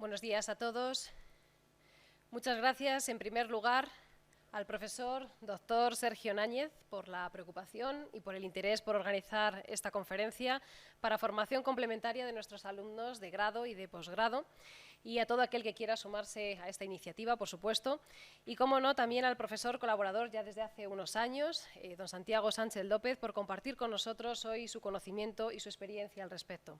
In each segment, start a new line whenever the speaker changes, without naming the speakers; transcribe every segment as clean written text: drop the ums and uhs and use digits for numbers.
Buenos días a todos. Muchas gracias, en primer lugar, al profesor doctor Sergio Náñez por la preocupación y por el interés por organizar esta conferencia para formación complementaria de nuestros alumnos de grado y de posgrado, y a todo aquel que quiera sumarse a esta iniciativa, por supuesto, y, como no, también al profesor colaborador ya desde hace unos años, don Santiago Sánchez López, por compartir con nosotros hoy su conocimiento y su experiencia al respecto.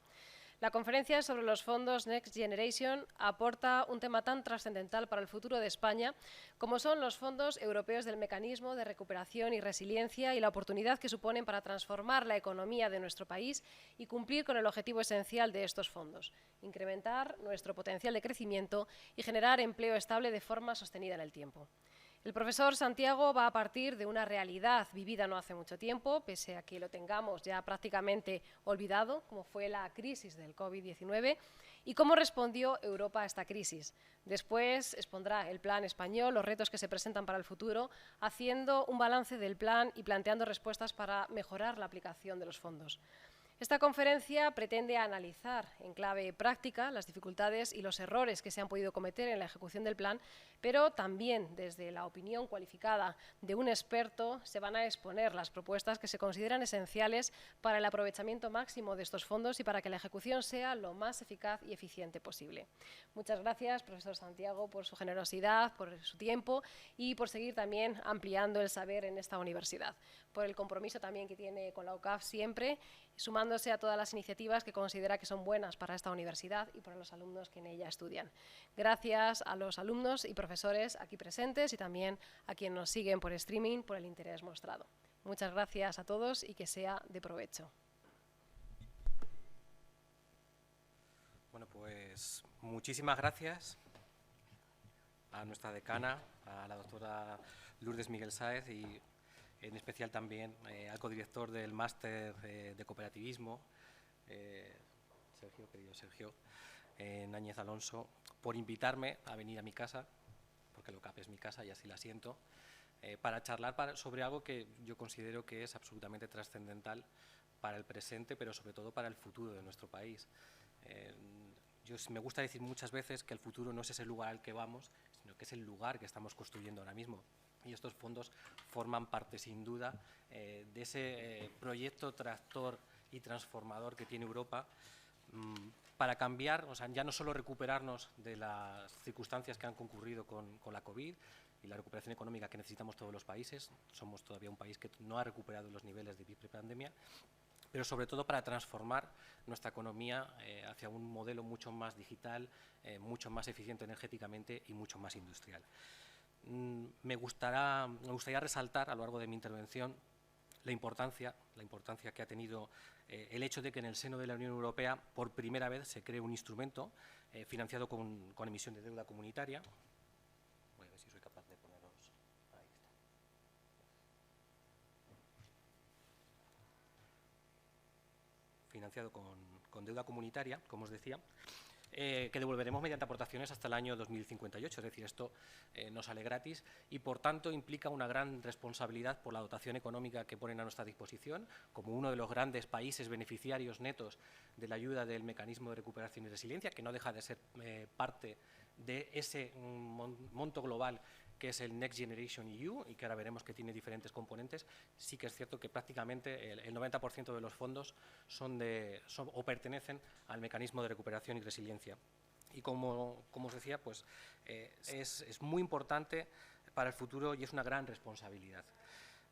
La conferencia sobre los fondos Next Generation aporta un tema tan trascendental para el futuro de España como son los fondos europeos del Mecanismo de Recuperación y Resiliencia y la oportunidad que suponen para transformar la economía de nuestro país y cumplir con el objetivo esencial de estos fondos: incrementar nuestro potencial de crecimiento y generar empleo estable de forma sostenida en el tiempo. El profesor Santiago va a partir de una realidad vivida no hace mucho tiempo, pese a que lo tengamos ya prácticamente olvidado, como fue la crisis del COVID-19, y cómo respondió Europa a esta crisis. Después expondrá el plan español, los retos que se presentan para el futuro, haciendo un balance del plan y planteando respuestas para mejorar la aplicación de los fondos. Esta conferencia pretende analizar en clave práctica las dificultades y los errores que se han podido cometer en la ejecución del plan, pero también desde la opinión cualificada de un experto se van a exponer las propuestas que se consideran esenciales para el aprovechamiento máximo de estos fondos y para que la ejecución sea lo más eficaz y eficiente posible. Muchas gracias, profesor Santiago, por su generosidad, por su tiempo y por seguir también ampliando el saber en esta universidad, por el compromiso también que tiene con la UCAV siempre, sumándose a todas las iniciativas que considera que son buenas para esta universidad y para los alumnos que en ella estudian. Gracias a los alumnos y profesores aquí presentes y también a quienes nos siguen por streaming por el interés mostrado. Muchas gracias a todos y que sea de provecho.
Bueno, pues muchísimas gracias a nuestra decana, a la doctora Lourdes Miguel Sáez, y en especial también al codirector del máster de cooperativismo, Sergio Náñez Alonso, por invitarme a venir a mi casa, porque la UCAV es mi casa y así la siento, para charlar sobre algo que yo considero que es absolutamente trascendental para el presente, pero sobre todo para el futuro de nuestro país. Me gusta decir muchas veces que el futuro no es ese lugar al que vamos, sino que es el lugar que estamos construyendo ahora mismo. Y estos fondos forman parte, sin duda, de ese proyecto tractor y transformador que tiene Europa para cambiar, o sea, ya no solo recuperarnos de las circunstancias que han concurrido con la COVID y la recuperación económica que necesitamos todos los países. Somos todavía un país que no ha recuperado los niveles de prepandemia, pero sobre todo para transformar nuestra economía hacia un modelo mucho más digital, mucho más eficiente energéticamente y mucho más industrial. Me gustaría resaltar a lo largo de mi intervención la importancia que ha tenido el hecho de que en el seno de la Unión Europea por primera vez se cree un instrumento financiado con emisión de deuda comunitaria. Voy a ver si soy capaz de poneros. Ahí está. Financiado con deuda comunitaria, como os decía, que devolveremos mediante aportaciones hasta el año 2058, es decir, esto no sale gratis y, por tanto, implica una gran responsabilidad por la dotación económica que ponen a nuestra disposición, como uno de los grandes países beneficiarios netos de la ayuda del Mecanismo de Recuperación y Resiliencia, que no deja de ser parte de ese monto global que es el Next Generation EU y que ahora veremos que tiene diferentes componentes. Sí que es cierto que prácticamente el 90% de los fondos son o pertenecen al Mecanismo de Recuperación y Resiliencia. Y como os decía, pues es muy importante para el futuro y es una gran responsabilidad.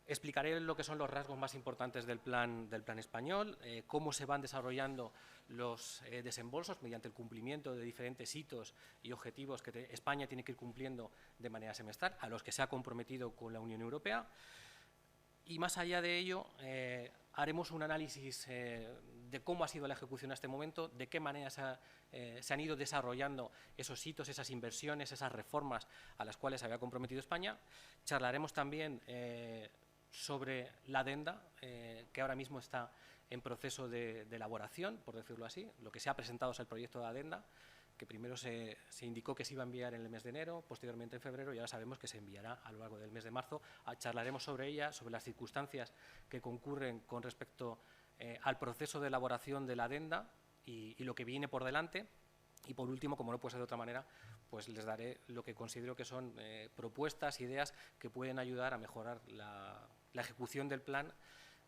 Explicaré lo que son los rasgos más importantes del plan español, cómo se van desarrollando los desembolsos mediante el cumplimiento de diferentes hitos y objetivos que España tiene que ir cumpliendo de manera semestral, a los que se ha comprometido con la Unión Europea. Y más allá de ello, haremos un análisis de cómo ha sido la ejecución hasta este momento, de qué manera se han ido desarrollando esos hitos, esas inversiones, esas reformas a las cuales se había comprometido España. Charlaremos también sobre la adenda, que ahora mismo está en proceso de elaboración, por decirlo así. Lo que se ha presentado es el proyecto de adenda, que primero se indicó que se iba a enviar en el mes de enero, posteriormente en febrero, y ahora sabemos que se enviará a lo largo del mes de marzo. Charlaremos sobre ella, sobre las circunstancias que concurren con respecto al proceso de elaboración de la adenda y lo que viene por delante. Y por último, como no puede ser de otra manera, pues les daré lo que considero que son propuestas, ideas que pueden ayudar a mejorar la ejecución del plan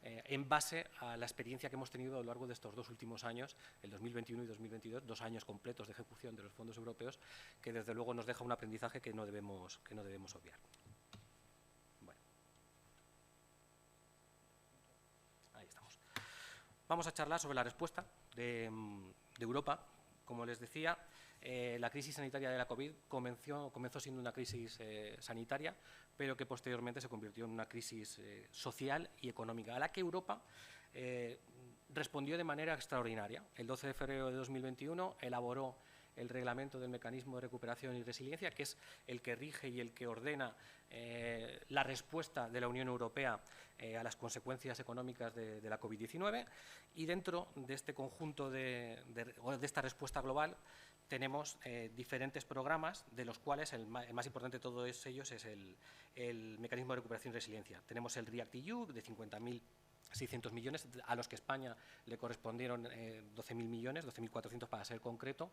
en base a la experiencia que hemos tenido a lo largo de estos 2 últimos años, el 2021 y 2022, 2 años completos de ejecución de los fondos europeos, que desde luego nos deja un aprendizaje que no debemos obviar. Bueno. Ahí estamos. Vamos a charlar sobre la respuesta de Europa. Como les decía, la crisis sanitaria de la COVID comenzó siendo una crisis sanitaria, pero que posteriormente se convirtió en una crisis social y económica, a la que Europa respondió de manera extraordinaria. El 12 de febrero de 2021 elaboró el reglamento del mecanismo de recuperación y resiliencia, que es el que rige y el que ordena la respuesta de la Unión Europea a las consecuencias económicas de la COVID-19, y dentro de este conjunto de esta respuesta global tenemos diferentes programas, de los cuales el más importante de todos ellos es el mecanismo de recuperación y resiliencia. Tenemos el REACT-EU de 50.600 millones, a los que España le correspondieron 12.000 millones, 12.400 para ser concreto,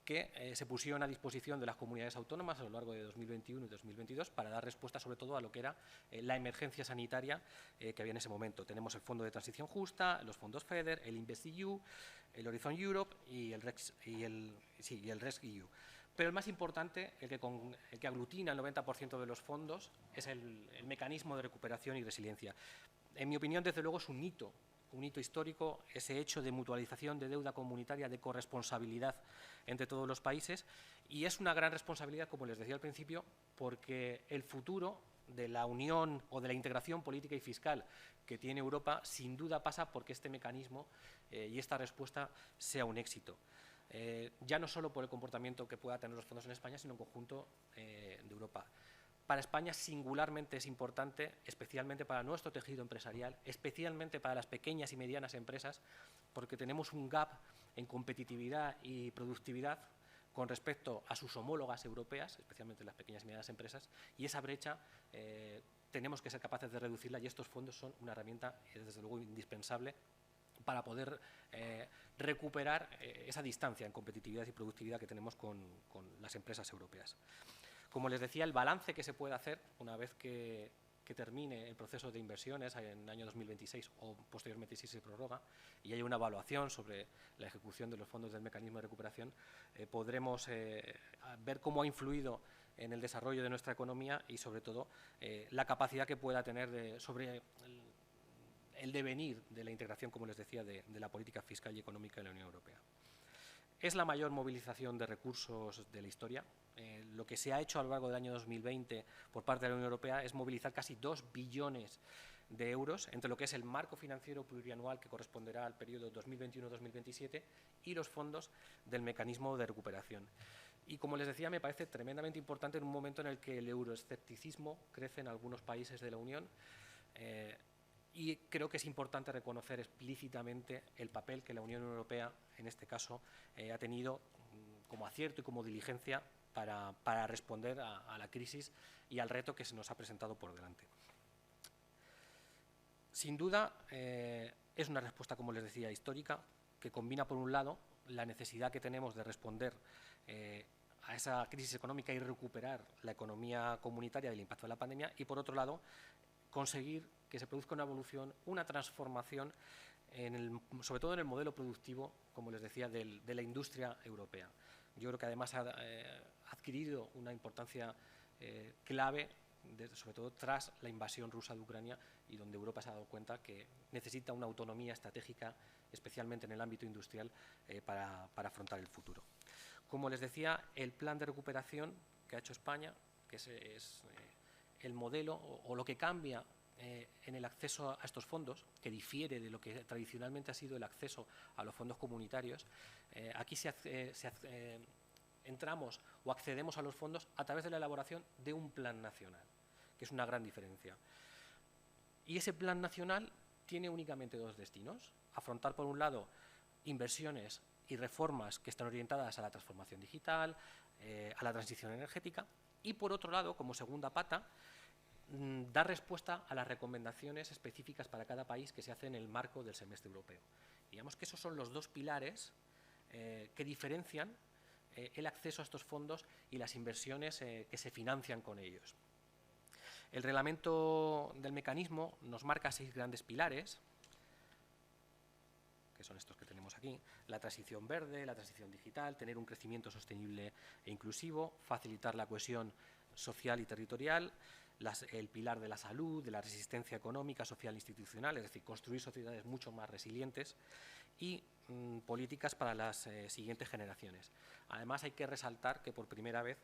que se pusieron a disposición de las comunidades autónomas a lo largo de 2021 y 2022 para dar respuesta sobre todo a lo que era la emergencia sanitaria que había en ese momento. Tenemos el Fondo de Transición Justa, los fondos FEDER, el InvestEU, el Horizon Europe y el RESC-EU. Pero el más importante, el que aglutina el 90% de los fondos, es el mecanismo de recuperación y resiliencia. En mi opinión, desde luego, es un hito histórico, ese hecho de mutualización de deuda comunitaria, de corresponsabilidad entre todos los países, y es una gran responsabilidad, como les decía al principio, porque el futuro de la unión o de la integración política y fiscal que tiene Europa sin duda pasa porque este mecanismo y esta respuesta sea un éxito. Ya no solo por el comportamiento que pueda tener los fondos en España, sino en conjunto de Europa. Para España singularmente es importante, especialmente para nuestro tejido empresarial, especialmente para las pequeñas y medianas empresas, porque tenemos un gap en competitividad y productividad con respecto a sus homólogas europeas, especialmente las pequeñas y medianas empresas, y esa brecha tenemos que ser capaces de reducirla, y estos fondos son una herramienta, desde luego, indispensable para poder recuperar esa distancia en competitividad y productividad que tenemos con las empresas europeas. Como les decía, el balance que se puede hacer una vez que termine el proceso de inversiones en el año 2026 o posteriormente si se prorroga y haya una evaluación sobre la ejecución de los fondos del mecanismo de recuperación, podremos ver cómo ha influido en el desarrollo de nuestra economía y, sobre todo, la capacidad que pueda tener sobre el devenir de la integración, como les decía, de la política fiscal y económica de la Unión Europea. Es la mayor movilización de recursos de la historia. Lo que se ha hecho a lo largo del año 2020 por parte de la Unión Europea es movilizar casi 2 billones de euros entre lo que es el marco financiero plurianual que corresponderá al periodo 2021-2027 y los fondos del mecanismo de recuperación. Y como les decía, me parece tremendamente importante en un momento en el que el euroescepticismo crece en algunos países de la Unión. Y creo que es importante reconocer explícitamente el papel que la Unión Europea, en este caso, ha tenido como acierto y como diligencia para responder a la crisis y al reto que se nos ha presentado por delante. Sin duda, es una respuesta, como les decía, histórica, que combina, por un lado, la necesidad que tenemos de responder a esa crisis económica y recuperar la economía comunitaria del impacto de la pandemia, y, por otro lado, conseguir que se produzca una evolución, una transformación, sobre todo en el modelo productivo, como les decía, de la industria europea. Yo creo que además ha adquirido una importancia clave, sobre todo tras la invasión rusa de Ucrania, y donde Europa se ha dado cuenta que necesita una autonomía estratégica, especialmente en el ámbito industrial, para afrontar el futuro. Como les decía, el plan de recuperación que ha hecho España, que es el modelo o lo que cambia en el acceso a estos fondos, que difiere de lo que tradicionalmente ha sido el acceso a los fondos comunitarios. Aquí entramos o accedemos a los fondos a través de la elaboración de un plan nacional, que es una gran diferencia. Y ese plan nacional tiene únicamente 2 destinos: afrontar, por un lado, inversiones y reformas que están orientadas a la transformación digital, a la transición energética, y, por otro lado, como segunda pata, dar respuesta a las recomendaciones específicas para cada país que se hacen en el marco del semestre europeo. Digamos que esos son los 2 pilares que diferencian el acceso a estos fondos y las inversiones que se financian con ellos. El reglamento del mecanismo nos marca 6 grandes pilares, que son estos que tenemos aquí: la transición verde, la transición digital, tener un crecimiento sostenible e inclusivo, facilitar la cohesión social y territorial, el pilar de la salud, de la resistencia económica, social e institucional, es decir, construir sociedades mucho más resilientes, y políticas para las siguientes generaciones. Además, hay que resaltar que por primera vez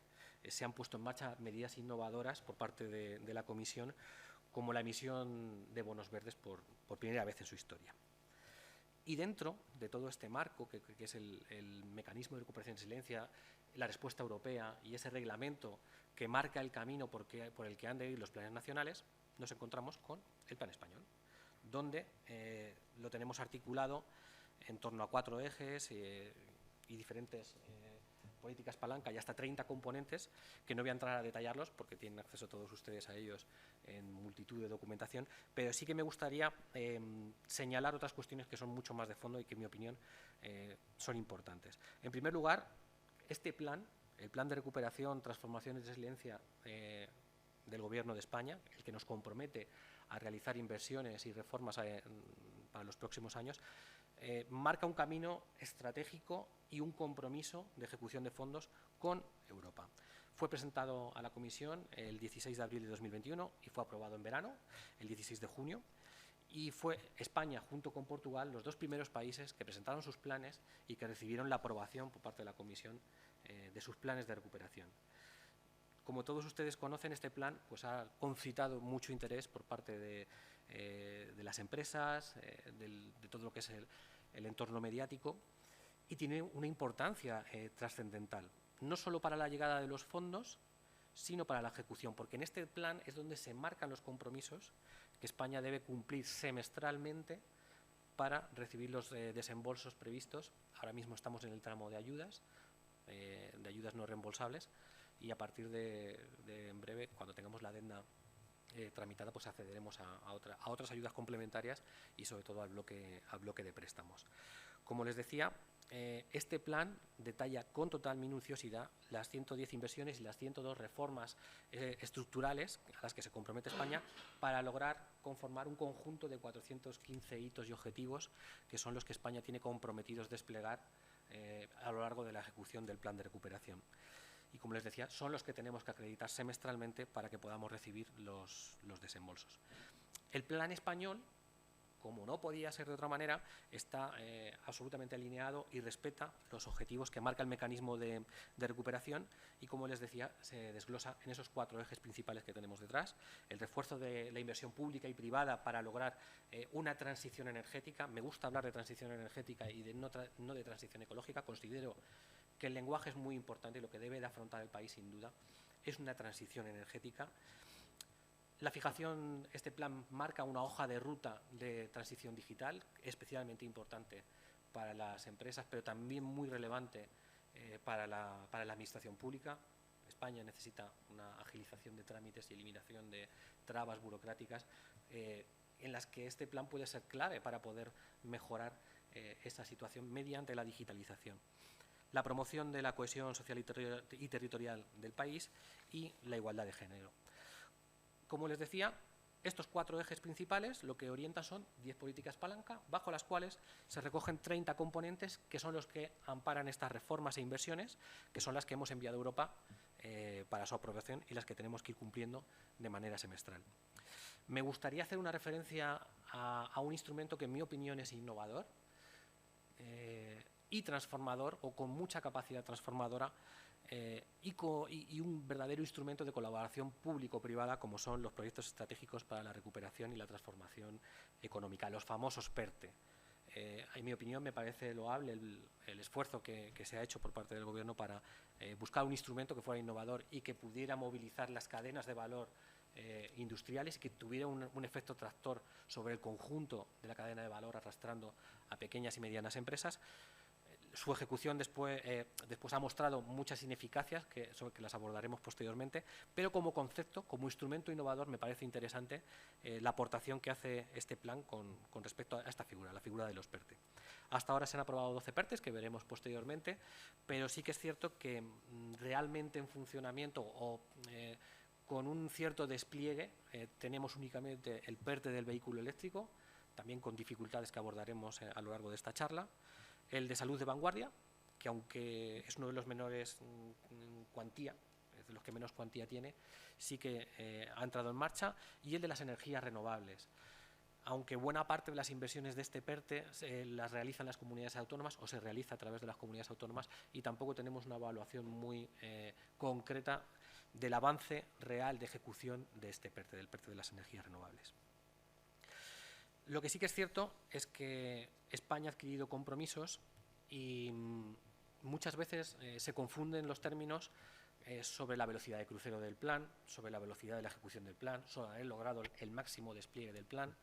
se han puesto en marcha medidas innovadoras por parte de la Comisión, como la emisión de bonos verdes por primera vez en su historia. Y dentro de todo este marco, que es el mecanismo de recuperación y resiliencia, la respuesta europea y ese reglamento que marca el camino por el que han de ir los planes nacionales, nos encontramos con el Plan Español, donde lo tenemos articulado en torno a 4 ejes y diferentes políticas palanca y hasta 30 componentes, que no voy a entrar a detallarlos porque tienen acceso todos ustedes a ellos en multitud de documentación, pero sí que me gustaría señalar otras cuestiones que son mucho más de fondo y que, en mi opinión, son importantes. En primer lugar, este plan, el Plan de Recuperación, Transformación y Resiliencia del Gobierno de España, el que nos compromete a realizar inversiones y reformas para los próximos años, marca un camino estratégico y un compromiso de ejecución de fondos con Europa. Fue presentado a la Comisión el 16 de abril de 2021 y fue aprobado en verano, el 16 de junio, y fue España, junto con Portugal, los 2 primeros países que presentaron sus planes y que recibieron la aprobación por parte de la Comisión de sus planes de recuperación. Como todos ustedes conocen, este plan pues, ha concitado mucho interés por parte de las empresas, de todo lo que es el entorno mediático, y tiene una importancia trascendental, no solo para la llegada de los fondos, sino para la ejecución, porque en este plan es donde se marcan los compromisos que España debe cumplir semestralmente para recibir los desembolsos previstos. Ahora mismo estamos en el tramo de ayudas no reembolsables, y a partir de en breve, cuando tengamos la adenda tramitada, pues accederemos a otras ayudas complementarias y sobre todo al bloque de préstamos. Como les decía, este plan detalla con total minuciosidad las 110 inversiones y las 102 reformas estructurales a las que se compromete España para lograr conformar un conjunto de 415 hitos y objetivos que son los que España tiene comprometidos desplegar a lo largo de la ejecución del plan de recuperación. Y como les decía, son los que tenemos que acreditar semestralmente para que podamos recibir los desembolsos. El plan español, como no podía ser de otra manera, está absolutamente alineado y respeta los objetivos que marca el mecanismo de recuperación y, como les decía, se desglosa en esos 4 ejes principales que tenemos detrás: el refuerzo de la inversión pública y privada para lograr una transición energética. Me gusta hablar de transición energética y no de transición ecológica. Considero que el lenguaje es muy importante y lo que debe de afrontar el país, sin duda, es una transición energética. La fijación, este plan marca una hoja de ruta de transición digital, especialmente importante para las empresas, pero también muy relevante para la administración pública. España necesita una agilización de trámites y eliminación de trabas burocráticas en las que este plan puede ser clave para poder mejorar esta situación mediante la digitalización. La promoción de la cohesión social y territorial del país y la igualdad de género. Como les decía, estos 4 ejes principales lo que orientan son 10 políticas palanca, bajo las cuales se recogen 30 componentes que son los que amparan estas reformas e inversiones, que son las que hemos enviado a Europa para su aprobación y las que tenemos que ir cumpliendo de manera semestral. Me gustaría hacer una referencia a un instrumento que, en mi opinión, es innovador y transformador, o con mucha capacidad transformadora, y un verdadero instrumento de colaboración público-privada, como son los proyectos estratégicos para la recuperación y la transformación económica, los famosos PERTE. En mi opinión, me parece loable el esfuerzo que se ha hecho por parte del Gobierno para buscar un instrumento que fuera innovador y que pudiera movilizar las cadenas de valor industriales y que tuviera un efecto tractor sobre el conjunto de la cadena de valor, arrastrando a pequeñas y medianas empresas. Su ejecución después ha mostrado muchas ineficacias sobre que las abordaremos posteriormente, pero como concepto, como instrumento innovador, me parece interesante la aportación que hace este plan con respecto a esta figura, la figura de los PERTE. Hasta ahora se han aprobado 12 PERTEs, que veremos posteriormente, pero sí que es cierto que realmente en funcionamiento o con un cierto despliegue tenemos únicamente el PERTE del vehículo eléctrico, también con dificultades que abordaremos a lo largo de esta charla, el de salud de vanguardia, que aunque es uno de los menores cuantía, es de los que menos cuantía tiene, sí que ha entrado en marcha, y el de las energías renovables. Aunque buena parte de las inversiones de este PERTE las realizan las comunidades autónomas o se realiza a través de las comunidades autónomas, y tampoco tenemos una evaluación muy concreta del avance real de ejecución de este PERTE, del PERTE de las energías renovables. Lo que sí que es cierto es que España ha adquirido compromisos y muchas veces se confunden los términos sobre la velocidad de crucero del plan, sobre la velocidad de la ejecución del plan, sobre haber logrado el máximo despliegue del plan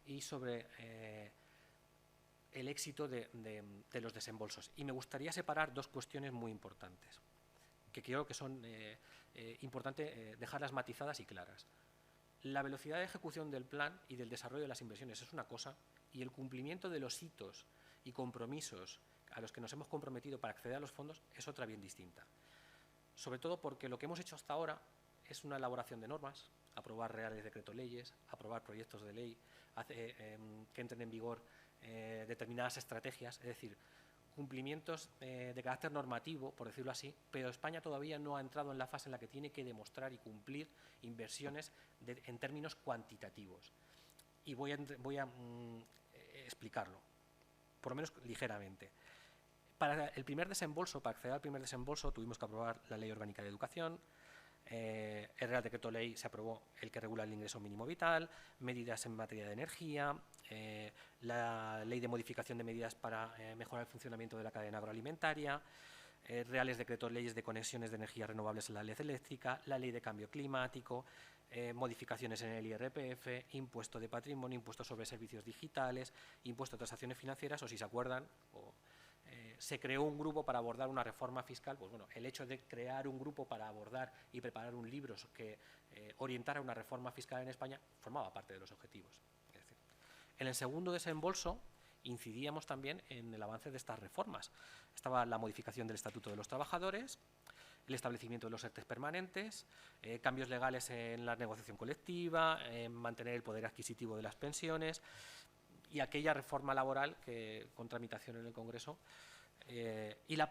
y sobre el éxito de los desembolsos. Y me gustaría separar dos cuestiones muy importantes, que creo que son importantes dejarlas matizadas y claras. La velocidad de ejecución del plan y del desarrollo de las inversiones es una cosa, y el cumplimiento de los hitos y compromisos a los que nos hemos comprometido para acceder a los fondos es otra bien distinta. Sobre todo porque lo que hemos hecho hasta ahora es una elaboración de normas, aprobar reales decretos leyes, aprobar proyectos de ley, que entren en vigor determinadas estrategias, es decir, cumplimientos de carácter normativo, por decirlo así, pero España todavía no ha entrado en la fase en la que tiene que demostrar y cumplir inversiones en términos cuantitativos. Y voy a explicarlo, por lo menos ligeramente. Para el primer desembolso, para acceder al primer desembolso, tuvimos que aprobar la Ley Orgánica de Educación, el Real Decreto Ley se aprobó el que regula el ingreso mínimo vital, medidas en materia de energía, la Ley de modificación de medidas para mejorar el funcionamiento de la cadena agroalimentaria, reales decretos leyes de conexiones de energías renovables en la ley eléctrica, la Ley de Cambio Climático, modificaciones en el IRPF, impuesto de patrimonio, impuesto sobre servicios digitales, impuesto de transacciones financieras, o si se acuerdan, se creó un grupo para abordar una reforma fiscal. Pues bueno, el hecho de crear un grupo para abordar y preparar un libro que orientara una reforma fiscal en España formaba parte de los objetivos. Es decir, en el segundo desembolso incidíamos también en el avance de estas reformas. Estaba la modificación del Estatuto de los Trabajadores, el establecimiento de los ERTEs permanentes, cambios legales en la negociación colectiva, mantener el poder adquisitivo de las pensiones y aquella reforma laboral que con tramitación en el Congreso, y la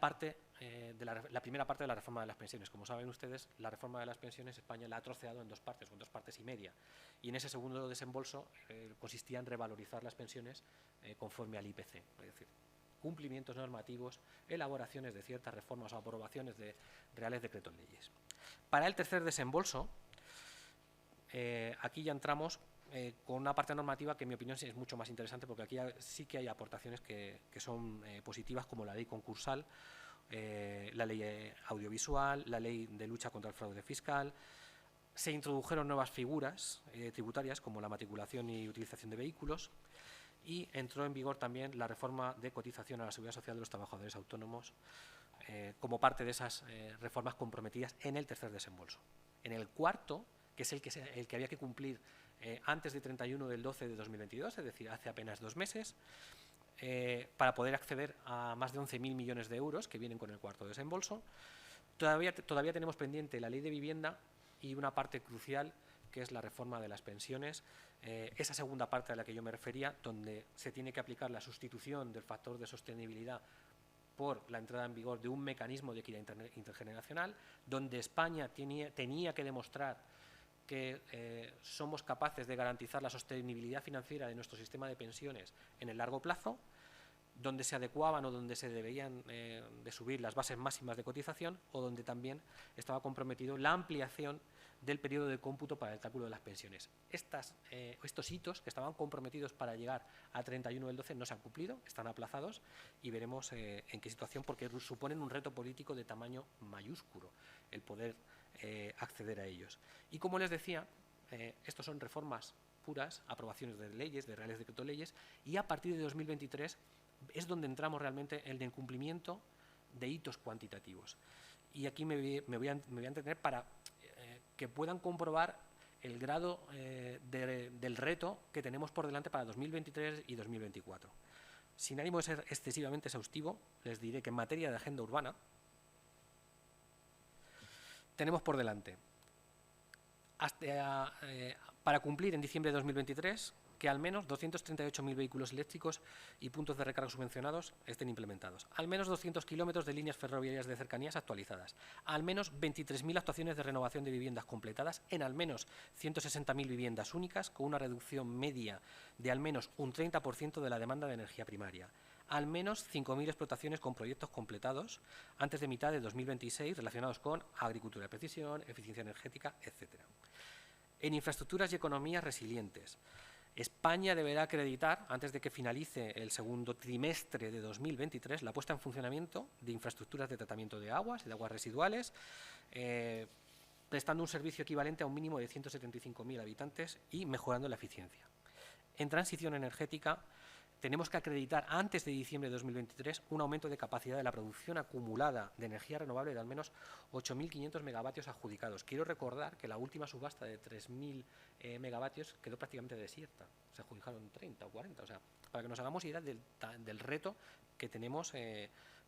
primera parte de la reforma de las pensiones. Como saben ustedes, la reforma de las pensiones España la ha troceado en dos partes, o en 2 partes y media, y en ese segundo desembolso consistía en revalorizar las pensiones conforme al IPC, es decir, cumplimientos normativos, elaboraciones de ciertas reformas o aprobaciones de reales decretos leyes. Para el tercer desembolso, aquí ya entramos con una parte normativa que en mi opinión es mucho más interesante, porque aquí sí que hay aportaciones que son positivas, como la ley concursal, la ley audiovisual, la ley de lucha contra el fraude fiscal. Se introdujeron nuevas figuras tributarias como la matriculación y utilización de vehículos, y entró en vigor también la reforma de cotización a la Seguridad Social de los trabajadores autónomos como parte de esas reformas comprometidas en el tercer desembolso. En el cuarto, que es el que había que cumplir antes del 31 del 12 de 2022, es decir, hace apenas 2 meses, para poder acceder a más de 11.000 millones de euros que vienen con el cuarto desembolso. Todavía tenemos pendiente la ley de vivienda y una parte crucial, que es la reforma de las pensiones, esa segunda parte a la que yo me refería, donde se tiene que aplicar la sustitución del factor de sostenibilidad por la entrada en vigor de un mecanismo de equidad intergeneracional, donde España tenía que demostrar que somos capaces de garantizar la sostenibilidad financiera de nuestro sistema de pensiones en el largo plazo, donde se adecuaban o donde se deberían de subir las bases máximas de cotización, o donde también estaba comprometido la ampliación del periodo de cómputo para el cálculo de las pensiones. Estos hitos que estaban comprometidos para llegar a 31 del 12 no se han cumplido, están aplazados, y veremos en qué situación, porque suponen un reto político de tamaño mayúsculo el poder acceder a ellos. Y como les decía, estos son reformas puras, aprobaciones de leyes, de reales decretos leyes, y a partir de 2023 es donde entramos realmente en el cumplimiento de hitos cuantitativos. Y aquí me voy a entretener para que puedan comprobar el grado del reto que tenemos por delante para 2023 y 2024. Sin ánimo de ser excesivamente exhaustivo, les diré que en materia de agenda urbana tenemos por delante, para cumplir en diciembre de 2023, que al menos 238.000 vehículos eléctricos y puntos de recarga subvencionados estén implementados, al menos 200 kilómetros de líneas ferroviarias de cercanías actualizadas, al menos 23.000 actuaciones de renovación de viviendas completadas en al menos 160.000 viviendas únicas, con una reducción media de al menos un 30% de la demanda de energía primaria, al menos 5.000 explotaciones con proyectos completados antes de mitad de 2026 relacionados con agricultura de precisión, eficiencia energética, etc. En infraestructuras y economías resilientes, España deberá acreditar, antes de que finalice el segundo trimestre de 2023, la puesta en funcionamiento de infraestructuras de tratamiento de aguas y de aguas residuales, prestando un servicio equivalente a un mínimo de 175.000 habitantes y mejorando la eficiencia. En transición energética, tenemos que acreditar antes de diciembre de 2023 un aumento de capacidad de la producción acumulada de energía renovable de al menos 8.500 megavatios adjudicados. Quiero recordar que la última subasta de 3.000 megavatios quedó prácticamente desierta. Se adjudicaron 30 o 40. O sea, para que nos hagamos idea del reto que tenemos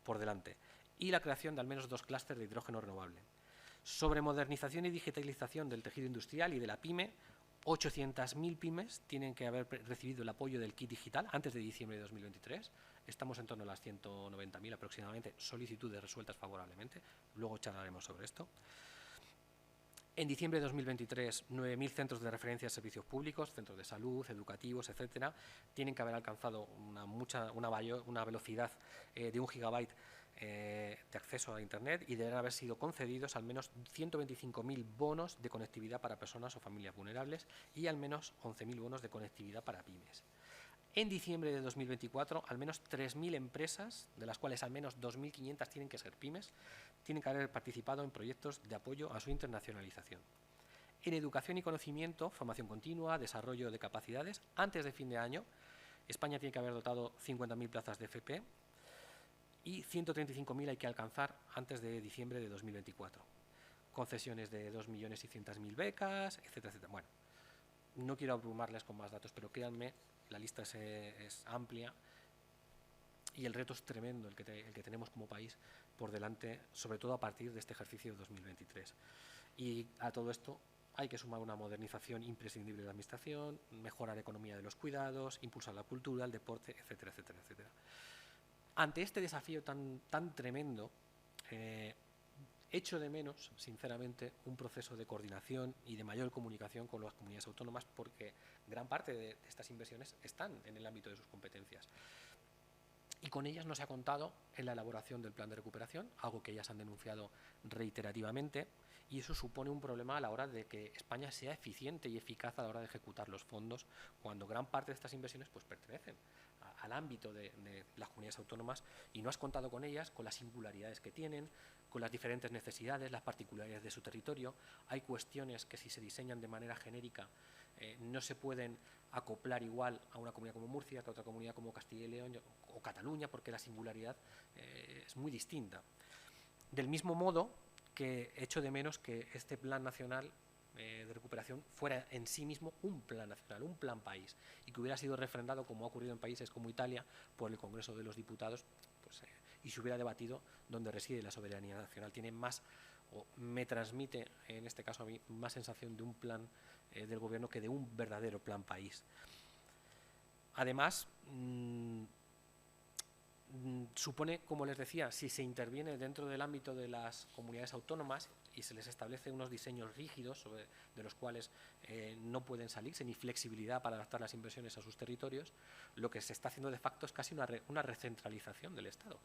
por delante. Y la creación de al menos 2 clústeres de hidrógeno renovable. Sobre modernización y digitalización del tejido industrial y de la PYME, 800.000 pymes tienen que haber recibido el apoyo del kit digital antes de diciembre de 2023. Estamos en torno a las 190.000 aproximadamente solicitudes resueltas favorablemente. Luego charlaremos sobre esto. En diciembre de 2023, 9.000 centros de referencia de servicios públicos, centros de salud, educativos, etcétera, tienen que haber alcanzado una velocidad de 1 gigabyte de acceso a Internet y deben haber sido concedidos al menos 125.000 bonos de conectividad para personas o familias vulnerables y al menos 11.000 bonos de conectividad para pymes. En diciembre de 2024, al menos 3.000 empresas, de las cuales al menos 2.500 tienen que ser pymes, tienen que haber participado en proyectos de apoyo a su internacionalización. En educación y conocimiento, formación continua, desarrollo de capacidades, antes de fin de año, España tiene que haber dotado 50.000 plazas de FP y 135.000 hay que alcanzar antes de diciembre de 2024. Concesiones de 2.600.000 becas, etcétera, etcétera. Bueno, no quiero abrumarles con más datos, pero créanme, la lista es amplia y el reto es tremendo el que tenemos como país por delante, sobre todo a partir de este ejercicio de 2023. Y a todo esto hay que sumar una modernización imprescindible de la administración, mejorar la economía de los cuidados, impulsar la cultura, el deporte, etcétera, etcétera, etcétera. Ante este desafío tan tremendo, echo de menos, sinceramente, un proceso de coordinación y de mayor comunicación con las comunidades autónomas porque gran parte de estas inversiones están en el ámbito de sus competencias. Y con ellas no se ha contado en la elaboración del plan de recuperación, algo que ellas han denunciado reiterativamente, y eso supone un problema a la hora de que España sea eficiente y eficaz a la hora de ejecutar los fondos, cuando gran parte de estas inversiones pues, pertenecen al ámbito de las comunidades autónomas y no has contado con ellas, con las singularidades que tienen, con las diferentes necesidades, las particularidades de su territorio. Hay cuestiones que si se diseñan de manera genérica no se pueden acoplar igual a una comunidad como Murcia que a otra comunidad como Castilla y León o Cataluña, porque la singularidad es muy distinta. Del mismo modo que echo de menos que este plan nacional de recuperación fuera en sí mismo un plan nacional, un plan país, y que hubiera sido refrendado, como ha ocurrido en países como Italia, por el Congreso de los Diputados, pues, y se hubiera debatido donde reside la soberanía nacional. Tiene más, o me transmite, en este caso a mí, más sensación de un plan del gobierno que de un verdadero plan país. Además, supone, como les decía, si se interviene dentro del ámbito de las comunidades autónomas y se les establece unos diseños rígidos de los cuales no pueden salirse, ni flexibilidad para adaptar las inversiones a sus territorios, lo que se está haciendo de facto es casi una recentralización del Estado.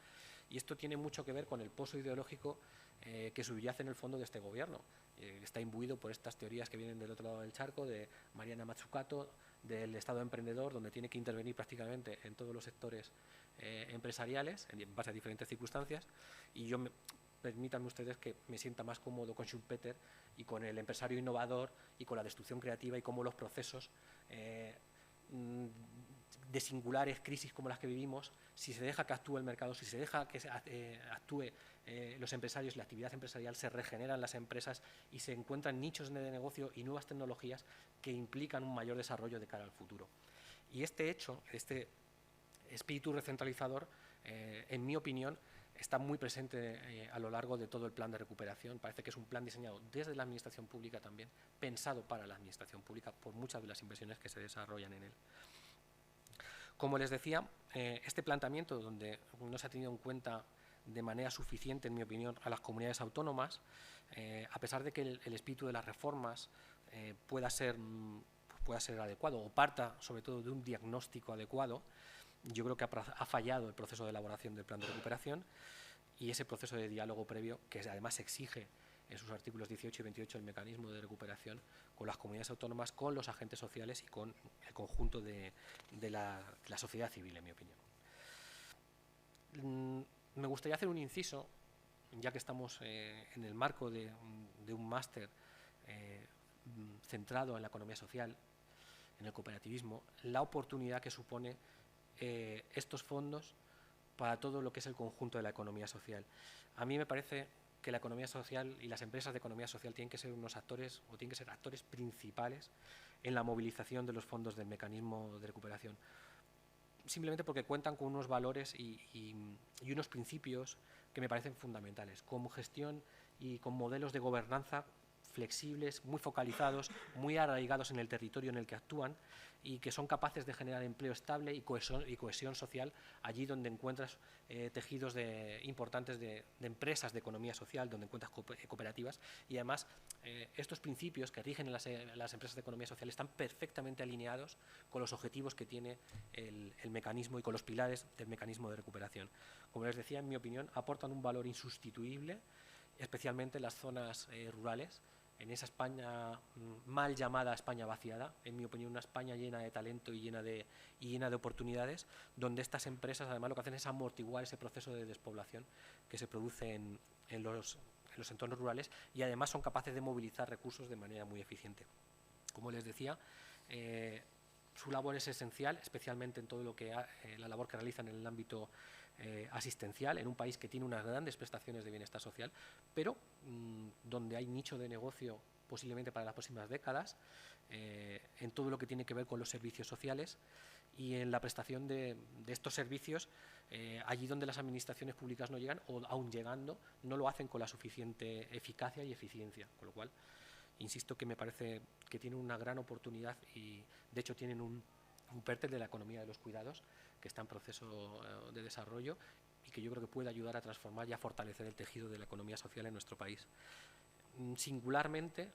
Y esto tiene mucho que ver con el pozo ideológico que subyace en el fondo de este gobierno. Está imbuido por estas teorías que vienen del otro lado del charco, de Mariana Mazzucato, del Estado emprendedor, donde tiene que intervenir prácticamente en todos los sectores empresariales, en base a diferentes circunstancias, y yo permítanme ustedes que me sienta más cómodo con Schumpeter y con el empresario innovador y con la destrucción creativa y cómo los procesos de singulares crisis como las que vivimos, si se deja que actúe el mercado, si se deja que actúe los empresarios y la actividad empresarial, se regeneran las empresas y se encuentran nichos de negocio y nuevas tecnologías que implican un mayor desarrollo de cara al futuro. Y este hecho, espíritu recentralizador, en mi opinión, está muy presente a lo largo de todo el plan de recuperación. Parece que es un plan diseñado desde la administración pública también, pensado para la administración pública por muchas de las inversiones que se desarrollan en él. Como les decía, este planteamiento, donde no se ha tenido en cuenta de manera suficiente, en mi opinión, a las comunidades autónomas, a pesar de que el espíritu de las reformas pueda ser adecuado o parta sobre todo de un diagnóstico adecuado, yo creo que ha fallado el proceso de elaboración del plan de recuperación y ese proceso de diálogo previo, que además exige en sus artículos 18 y 28 el mecanismo de recuperación con las comunidades autónomas, con los agentes sociales y con el conjunto de la sociedad civil, en mi opinión. Me gustaría hacer un inciso, ya que estamos en el marco de un máster centrado en la economía social, en el cooperativismo, la oportunidad que supone estos fondos para todo lo que es el conjunto de la economía social. A mí me parece que la economía social y las empresas de economía social tienen que ser unos actores, o tienen que ser actores principales en la movilización de los fondos del mecanismo de recuperación, simplemente porque cuentan con unos valores y unos principios que me parecen fundamentales, como gestión y con modelos de gobernanza flexibles, muy focalizados, muy arraigados en el territorio en el que actúan y que son capaces de generar empleo estable y cohesión social allí donde encuentras tejidos importantes de empresas de economía social, donde encuentras cooperativas y además estos principios que rigen en las empresas de economía social están perfectamente alineados con los objetivos que tiene el mecanismo y con los pilares del mecanismo de recuperación. Como les decía, en mi opinión, aportan un valor insustituible, especialmente en las zonas rurales, en esa España mal llamada España vaciada, en mi opinión una España llena de talento y llena de oportunidades, donde estas empresas además lo que hacen es amortiguar ese proceso de despoblación que se produce en los entornos rurales y además son capaces de movilizar recursos de manera muy eficiente. Como les decía, su labor es esencial, especialmente en todo lo que la labor que realizan en el ámbito asistencial, en un país que tiene unas grandes prestaciones de bienestar social, pero donde hay nicho de negocio posiblemente para las próximas décadas, en todo lo que tiene que ver con los servicios sociales y en la prestación de estos servicios, allí donde las administraciones públicas no llegan o aún llegando, no lo hacen con la suficiente eficacia y eficiencia, con lo cual insisto que me parece que tienen una gran oportunidad y de hecho tienen un PERTE de la economía de los cuidados que está en proceso de desarrollo y que yo creo que puede ayudar a transformar y a fortalecer el tejido de la economía social en nuestro país. Singularmente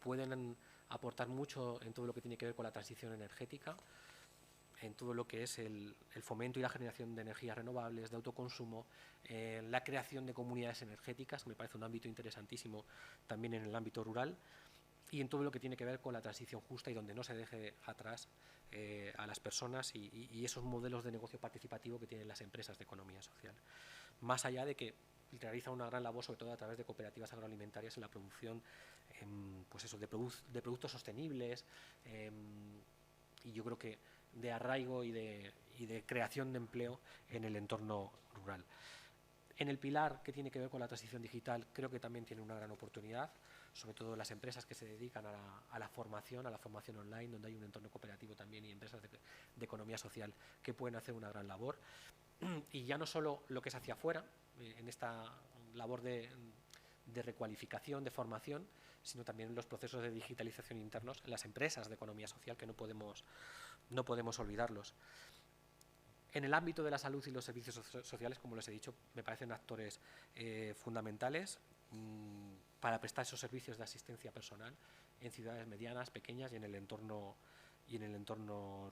pueden aportar mucho en todo lo que tiene que ver con la transición energética, en todo lo que es el fomento y la generación de energías renovables, de autoconsumo, la creación de comunidades energéticas, me parece un ámbito interesantísimo también en el ámbito rural, y en todo lo que tiene que ver con la transición justa y donde no se deje atrás a las personas y esos modelos de negocio participativo que tienen las empresas de economía social. Más allá de que realizan una gran labor, sobre todo a través de cooperativas agroalimentarias en la producción pues eso, de productos sostenibles y yo creo que de arraigo y de creación de empleo en el entorno rural. En el pilar que tiene que ver con la transición digital creo que también tiene una gran oportunidad, sobre todo las empresas que se dedican a la formación online, donde hay un entorno cooperativo también y empresas de economía social que pueden hacer una gran labor. Y ya no solo lo que es hacia afuera, en esta labor de recualificación, de formación, sino también los procesos de digitalización internos en las empresas de economía social, que no podemos olvidarlos. En el ámbito de la salud y los servicios sociales, como les he dicho, me parecen actores fundamentales para prestar esos servicios de asistencia personal en ciudades medianas, pequeñas y en el entorno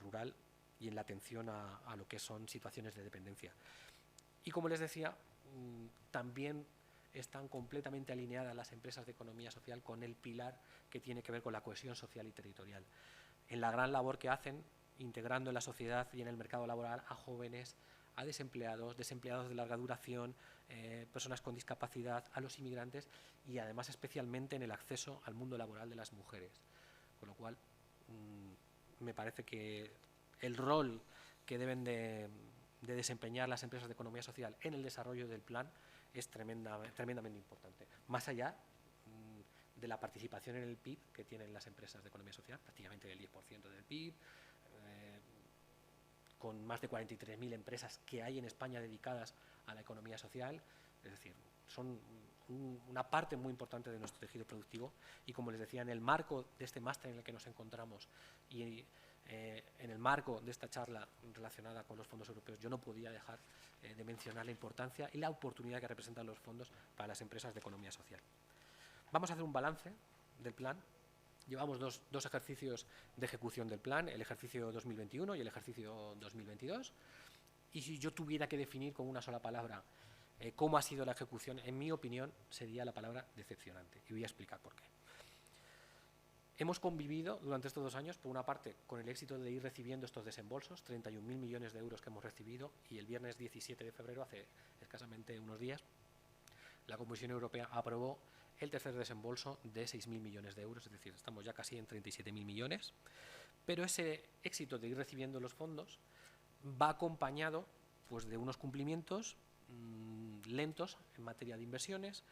rural y en la atención a lo que son situaciones de dependencia. Y como les decía, también están completamente alineadas las empresas de economía social con el pilar que tiene que ver con la cohesión social y territorial. En la gran labor que hacen, integrando en la sociedad y en el mercado laboral a jóvenes, a desempleados de larga duración, personas con discapacidad, a los inmigrantes y además especialmente en el acceso al mundo laboral de las mujeres. Con lo cual, me parece que el rol que deben de desempeñar las empresas de economía social en el desarrollo del plan es tremendamente importante. Más allá de la participación en el PIB que tienen las empresas de economía social, prácticamente del 10% del PIB, con más de 43.000 empresas que hay en España dedicadas a la economía social. Es decir, son una parte muy importante de nuestro tejido productivo y, como les decía, en el marco de este máster en el que nos encontramos y en el marco de esta charla relacionada con los fondos europeos, yo no podía dejar de mencionar la importancia y la oportunidad que representan los fondos para las empresas de economía social. Vamos a hacer un balance del plan. Llevamos dos ejercicios de ejecución del plan, el ejercicio 2021 y el ejercicio 2022. Y si yo tuviera que definir con una sola palabra cómo ha sido la ejecución, en mi opinión, sería la palabra decepcionante. Y voy a explicar por qué. Hemos convivido durante estos 2 años, por una parte, con el éxito de ir recibiendo estos desembolsos, 31.000 millones de euros que hemos recibido, y el viernes 17 de febrero, hace escasamente unos días, la Comisión Europea aprobó el tercer desembolso de 6.000 millones de euros, es decir, estamos ya casi en 37.000 millones, pero ese éxito de ir recibiendo los fondos va acompañado pues, de unos cumplimientos lentos en materia de inversiones,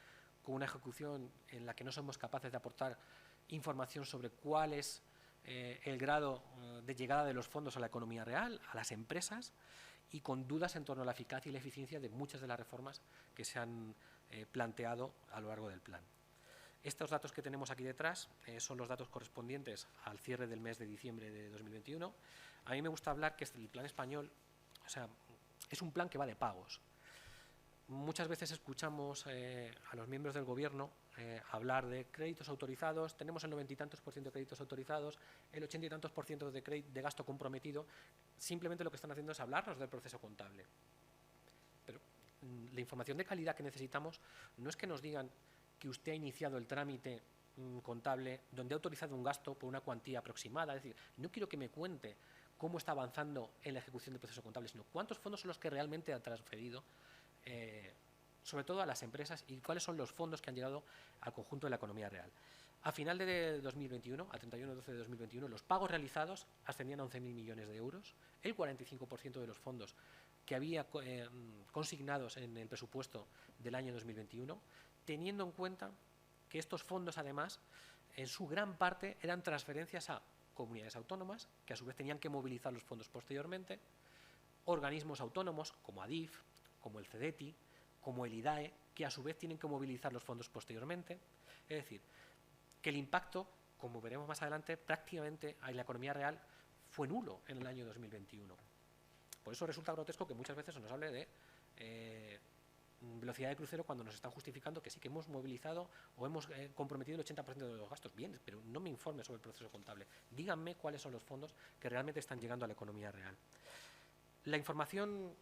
con una ejecución en la que no somos capaces de aportar información sobre cuál es el grado de llegada de los fondos a la economía real, a las empresas, y con dudas en torno a la eficacia y la eficiencia de muchas de las reformas que se han planteado a lo largo del plan. Estos datos que tenemos aquí detrás son los datos correspondientes al cierre del mes de diciembre de 2021. A mí me gusta hablar que el plan español, o sea, es un plan que va de pagos. Muchas veces escuchamos a los miembros del Gobierno hablar de créditos autorizados, tenemos el 90 y tantos % de créditos autorizados, el 80 y tantos % de gasto comprometido. Simplemente lo que están haciendo es hablarnos del proceso contable. Pero la información de calidad que necesitamos no es que nos digan que usted ha iniciado el trámite contable donde ha autorizado un gasto por una cuantía aproximada. Es decir, no quiero que me cuente cómo está avanzando en la ejecución del proceso contable, sino cuántos fondos son los que realmente ha transferido, sobre todo a las empresas, y cuáles son los fondos que han llegado al conjunto de la economía real. A final de 2021, a 31/12 de 2021, los pagos realizados ascendían a 11.000 millones de euros, el 45% de los fondos que había consignados en el presupuesto del año 2021, teniendo en cuenta que estos fondos, además, en su gran parte eran transferencias a comunidades autónomas, que a su vez tenían que movilizar los fondos posteriormente, organismos autónomos como ADIF, como el CEDETI, como el IDAE, que a su vez tienen que movilizar los fondos posteriormente. Es decir, que el impacto, como veremos más adelante, prácticamente en la economía real fue nulo en el año 2021. Por eso resulta grotesco que muchas veces se nos hable de velocidad de crucero cuando nos están justificando que sí que hemos movilizado o hemos comprometido el 80% de los gastos. Bien, pero no me informe sobre el proceso contable. Díganme cuáles son los fondos que realmente están llegando a la economía real. La información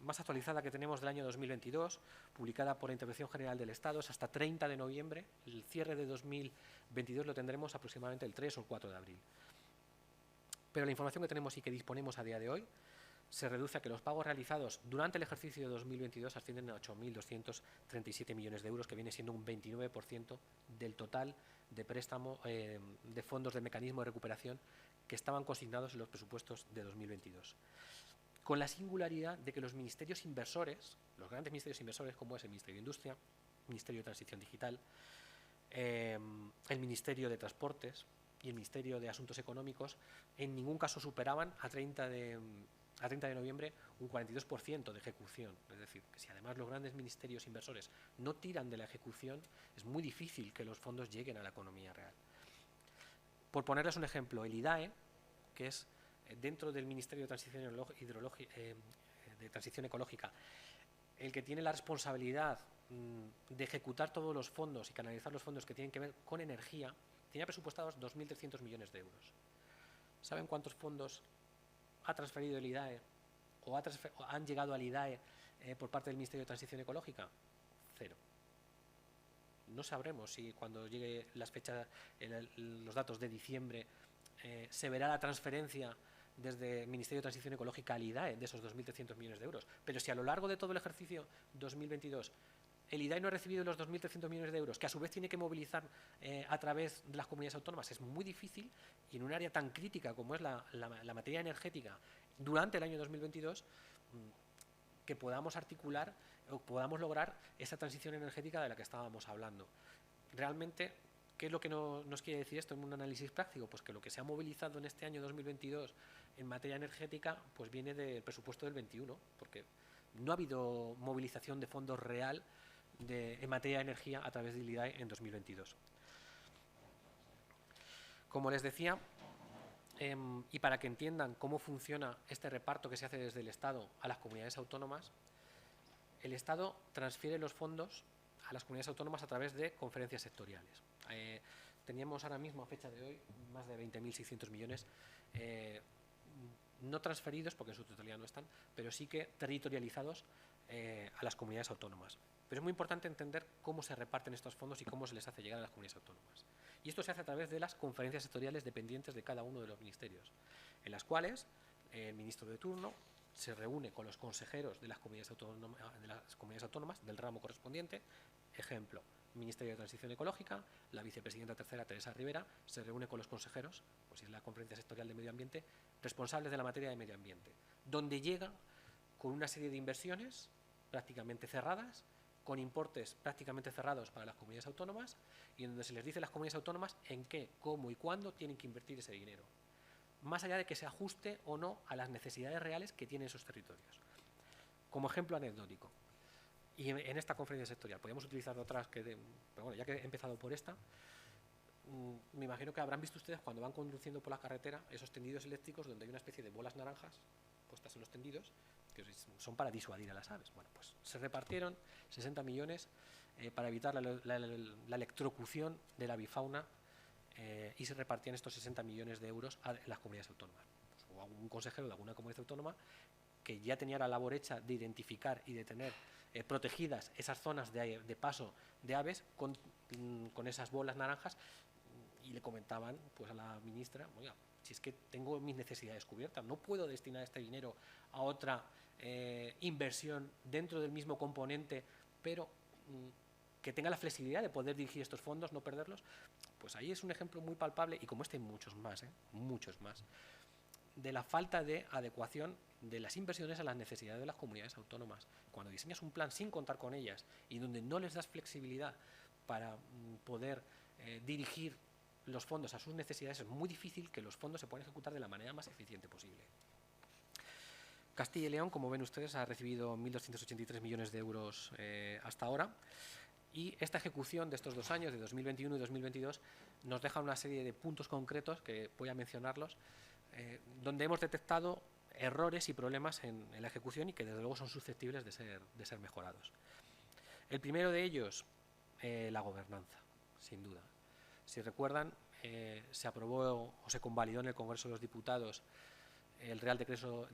más actualizada que tenemos del año 2022, publicada por la Intervención General del Estado, es hasta 30 de noviembre. El cierre de 2022 lo tendremos aproximadamente el 3 o el 4 de abril. Pero la información que tenemos y que disponemos a día de hoy se reduce a que los pagos realizados durante el ejercicio de 2022 ascienden a 8.237 millones de euros, que viene siendo un 29% del total de préstamo de fondos del mecanismo de recuperación que estaban consignados en los presupuestos de 2022. Con la singularidad de que los ministerios inversores, los grandes ministerios inversores como es el Ministerio de Industria, el Ministerio de Transición Digital, el Ministerio de Transportes y el Ministerio de Asuntos Económicos, en ningún caso superaban a 30 de noviembre un 42% de ejecución. Es decir, que si además los grandes ministerios inversores no tiran de la ejecución, es muy difícil que los fondos lleguen a la economía real. Por ponerles un ejemplo, el IDAE, que es dentro del Ministerio de Transición Ecológica, el que tiene la responsabilidad de ejecutar todos los fondos y canalizar los fondos que tienen que ver con energía, tenía presupuestados 2.300 millones de euros. ¿Saben cuántos fondos ha transferido el IDAE o han llegado al IDAE por parte del Ministerio de Transición Ecológica? 0. No sabremos si cuando llegue las fechas, los datos de diciembre, se verá la transferencia desde el Ministerio de Transición Ecológica al IDAE de esos 2.300 millones de euros. Pero si a lo largo de todo el ejercicio 2022 el IDAE no ha recibido los 2.300 millones de euros, que a su vez tiene que movilizar a través de las comunidades autónomas, es muy difícil, y en un área tan crítica como es la materia energética durante el año 2022, que podamos articular o podamos lograr esa transición energética de la que estábamos hablando. Realmente ¿Qué es lo que nos quiere decir esto en un análisis práctico? Pues que lo que se ha movilizado en este año 2022 en materia energética pues viene del presupuesto del 21, porque no ha habido movilización de fondos real en materia de energía a través del IDAE en 2022. Como les decía, y para que entiendan cómo funciona este reparto que se hace desde el Estado a las comunidades autónomas, el Estado transfiere los fondos a las comunidades autónomas a través de conferencias sectoriales. Teníamos ahora mismo, a fecha de hoy, más de 20.600 millones no transferidos, porque en su totalidad no están, pero sí que territorializados a las comunidades autónomas. Pero es muy importante entender cómo se reparten estos fondos y cómo se les hace llegar a las comunidades autónomas. Y esto se hace a través de las conferencias sectoriales dependientes de cada uno de los ministerios, en las cuales el ministro de turno se reúne con los consejeros de las comunidades autónomas del ramo correspondiente. Ejemplo, Ministerio de Transición Ecológica, la vicepresidenta tercera, Teresa Rivera, se reúne con los consejeros, pues si es la conferencia sectorial de medio ambiente, responsables de la materia de medio ambiente, donde llega con una serie de inversiones prácticamente cerradas, con importes prácticamente cerrados para las comunidades autónomas, y en donde se les dice a las comunidades autónomas en qué, cómo y cuándo tienen que invertir ese dinero, más allá de que se ajuste o no a las necesidades reales que tienen esos territorios. Como ejemplo anecdótico, y en esta conferencia sectorial, podríamos utilizar otras, pero bueno, ya que he empezado por esta, me imagino que habrán visto ustedes cuando van conduciendo por la carretera esos tendidos eléctricos donde hay una especie de bolas naranjas puestas en los tendidos, que son para disuadir a las aves. Bueno, pues se repartieron 60 millones para evitar la electrocución de la avifauna y se repartían estos 60 millones de euros a las comunidades autónomas. Pues, o a un consejero de alguna comunidad autónoma que ya tenía la labor hecha de identificar y de tener protegidas esas zonas de paso de aves con esas bolas naranjas, y le comentaban pues a la ministra, oiga, si es que tengo mis necesidades cubiertas, no puedo destinar este dinero a otra inversión dentro del mismo componente, pero que tenga la flexibilidad de poder dirigir estos fondos, no perderlos. Pues ahí es un ejemplo muy palpable, y como este hay muchos más, de la falta de adecuación de las inversiones a las necesidades de las comunidades autónomas. Cuando diseñas un plan sin contar con ellas y donde no les das flexibilidad para poder dirigir los fondos a sus necesidades, es muy difícil que los fondos se puedan ejecutar de la manera más eficiente posible. Castilla y León, como ven ustedes, ha recibido 1.283 millones de euros hasta ahora, y esta ejecución de estos 2 años, de 2021 y 2022, nos deja una serie de puntos concretos que voy a mencionarlos, donde hemos detectado errores y problemas en la ejecución y que desde luego son susceptibles de ser mejorados. El primero de ellos, la gobernanza, sin duda. Si recuerdan, se aprobó o se convalidó en el Congreso de los Diputados el Real Decreto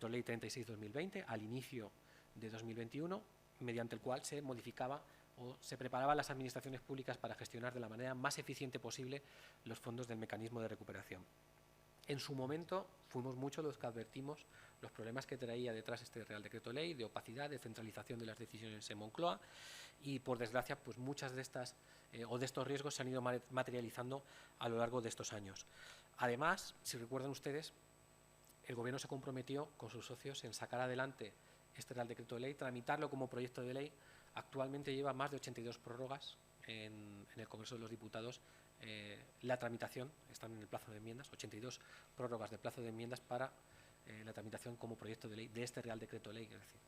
Ley 36/2020 al inicio de 2021, mediante el cual se modificaba o se preparaban las administraciones públicas para gestionar de la manera más eficiente posible los fondos del mecanismo de recuperación. En su momento fuimos muchos los que advertimos los problemas que traía detrás este Real Decreto Ley, de opacidad, de centralización de las decisiones en Moncloa, y por desgracia pues muchas de estas de estos riesgos se han ido materializando a lo largo de estos años. Además, si recuerdan ustedes, el Gobierno se comprometió con sus socios en sacar adelante este Real Decreto de Ley, tramitarlo como proyecto de ley. Actualmente lleva más de 82 prórrogas en el Congreso de los Diputados. La tramitación, están en el plazo de enmiendas, 82 prórrogas de plazo de enmiendas para la tramitación como proyecto de ley de este Real Decreto de Ley. Es decir,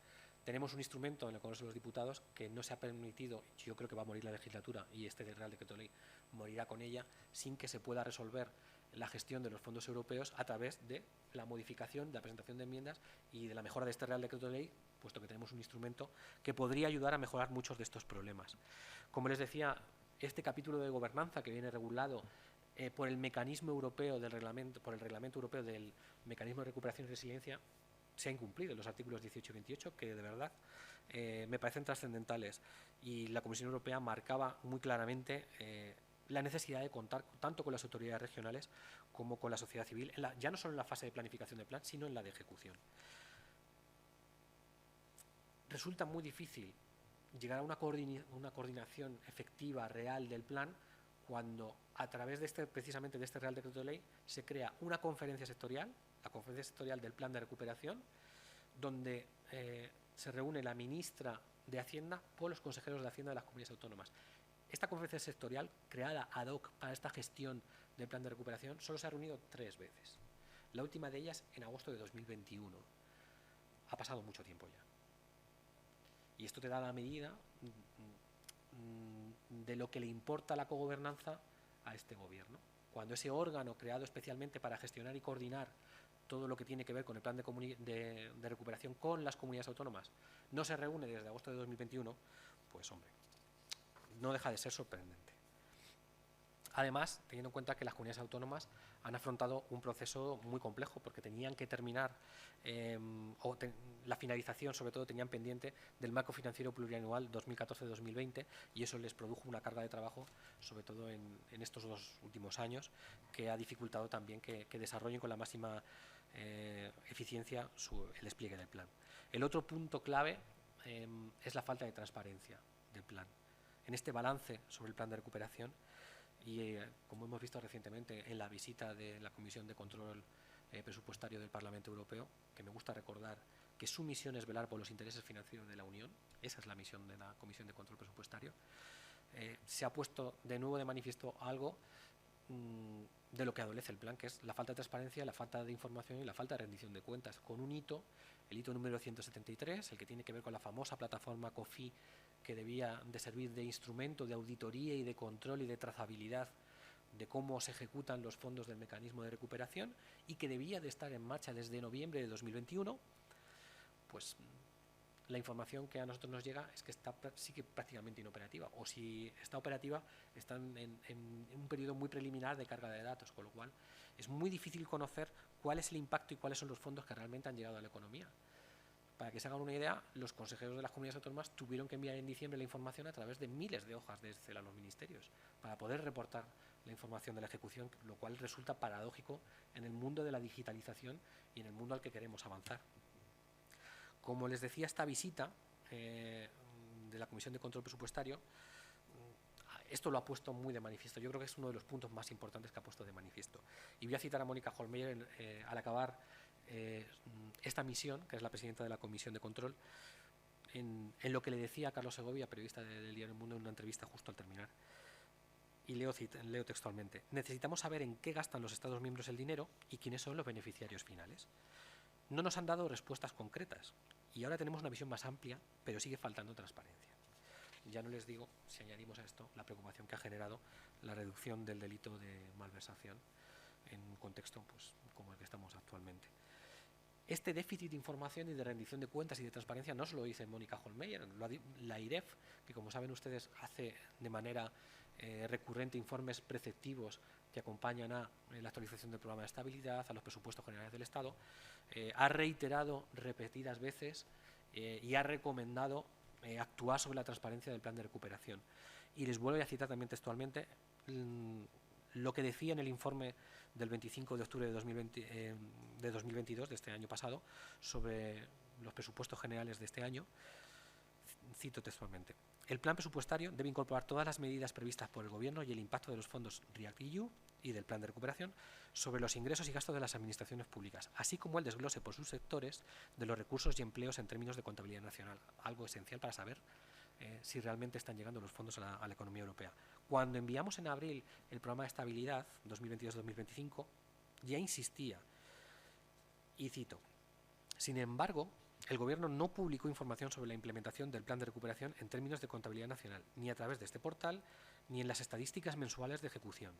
tenemos un instrumento en el Congreso de los Diputados que no se ha permitido, yo creo que va a morir la legislatura y este Real Decreto de Ley morirá con ella, sin que se pueda resolver la gestión de los fondos europeos a través de la modificación, de la presentación de enmiendas y de la mejora de este Real Decreto de Ley, puesto que tenemos un instrumento que podría ayudar a mejorar muchos de estos problemas. Como les decía, este capítulo de gobernanza que viene regulado por el mecanismo europeo del reglamento, por el reglamento europeo del mecanismo de recuperación y resiliencia, se ha incumplido en los artículos 18 y 28, que de verdad me parecen trascendentales, y la Comisión Europea marcaba muy claramente la necesidad de contar tanto con las autoridades regionales como con la sociedad civil, ya no solo en la fase de planificación del plan, sino en la de ejecución. Resulta muy difícil llegar a una coordinación efectiva, real del plan, cuando a través de precisamente de este Real Decreto de Ley se crea una conferencia sectorial, la conferencia sectorial del plan de recuperación, donde se reúne la ministra de Hacienda con los consejeros de Hacienda de las comunidades autónomas. Esta conferencia sectorial, creada ad hoc para esta gestión del plan de recuperación, solo se ha reunido 3 veces. La última de ellas en agosto de 2021. Ha pasado mucho tiempo ya. Y esto te da la medida de lo que le importa la cogobernanza a este gobierno. Cuando ese órgano creado especialmente para gestionar y coordinar todo lo que tiene que ver con el plan de recuperación con las comunidades autónomas no se reúne desde agosto de 2021, pues hombre, no deja de ser sorprendente. Además, teniendo en cuenta que las comunidades autónomas han afrontado un proceso muy complejo porque tenían que terminar, la finalización sobre todo tenían pendiente del marco financiero plurianual 2014-2020 y eso les produjo una carga de trabajo, sobre todo en estos 2 últimos años, que ha dificultado también que desarrollen con la máxima eficiencia el despliegue del plan. El otro punto clave es la falta de transparencia del plan. En este balance sobre el plan de recuperación, y como hemos visto recientemente en la visita de la Comisión de Control Presupuestario del Parlamento Europeo, que me gusta recordar que su misión es velar por los intereses financieros de la Unión, esa es la misión de la Comisión de Control Presupuestario, se ha puesto de nuevo de manifiesto algo de lo que adolece el plan, que es la falta de transparencia, la falta de información y la falta de rendición de cuentas, con un hito, el hito número 173, el que tiene que ver con la famosa plataforma COFI, que debía de servir de instrumento de auditoría y de control y de trazabilidad de cómo se ejecutan los fondos del mecanismo de recuperación y que debía de estar en marcha desde noviembre de 2021, pues la información que a nosotros nos llega es que sigue prácticamente inoperativa, o si está operativa están en un periodo muy preliminar de carga de datos, con lo cual es muy difícil conocer cuál es el impacto y cuáles son los fondos que realmente han llegado a la economía. Para que se hagan una idea, los consejeros de las comunidades autónomas tuvieron que enviar en diciembre la información a través de miles de hojas de Excel a los ministerios para poder reportar la información de la ejecución, lo cual resulta paradójico en el mundo de la digitalización y en el mundo al que queremos avanzar. Como les decía, esta visita de la Comisión de Control Presupuestario, esto lo ha puesto muy de manifiesto. Yo creo que es uno de los puntos más importantes que ha puesto de manifiesto. Y voy a citar a Mónica Hohlmeier al acabar esta misión, que es la presidenta de la Comisión de Control, en lo que le decía a Carlos Segovia, periodista del diario El Mundo, en una entrevista justo al terminar. Y leo textualmente: necesitamos saber en qué gastan los Estados miembros el dinero y quiénes son los beneficiarios finales. No nos han dado respuestas concretas y ahora tenemos una visión más amplia, pero sigue faltando transparencia. Ya no les digo, si añadimos a esto, la preocupación que ha generado la reducción del delito de malversación en un contexto pues, como el que estamos actualmente. Este déficit de información y de rendición de cuentas y de transparencia no solo dice Mónica Hohlmeier, la IREF, que como saben ustedes hace de manera recurrente informes preceptivos que acompañan a la actualización del programa de estabilidad, a los presupuestos generales del Estado, ha reiterado repetidas veces y ha recomendado actuar sobre la transparencia del plan de recuperación. Y les vuelvo a citar también textualmente lo que decía en el informe del 25 de octubre de 2022, de este año pasado, sobre los presupuestos generales de este año. Cito textualmente: el plan presupuestario debe incorporar todas las medidas previstas por el Gobierno y el impacto de los fondos REACT-EU y del plan de recuperación sobre los ingresos y gastos de las administraciones públicas, así como el desglose por sus sectores de los recursos y empleos en términos de contabilidad nacional, algo esencial para saber si realmente están llegando los fondos a la economía europea. Cuando enviamos en abril el programa de estabilidad 2022-2025, ya insistía, y cito: sin embargo, el Gobierno no publicó información sobre la implementación del plan de recuperación en términos de contabilidad nacional, ni a través de este portal, ni en las estadísticas mensuales de ejecución.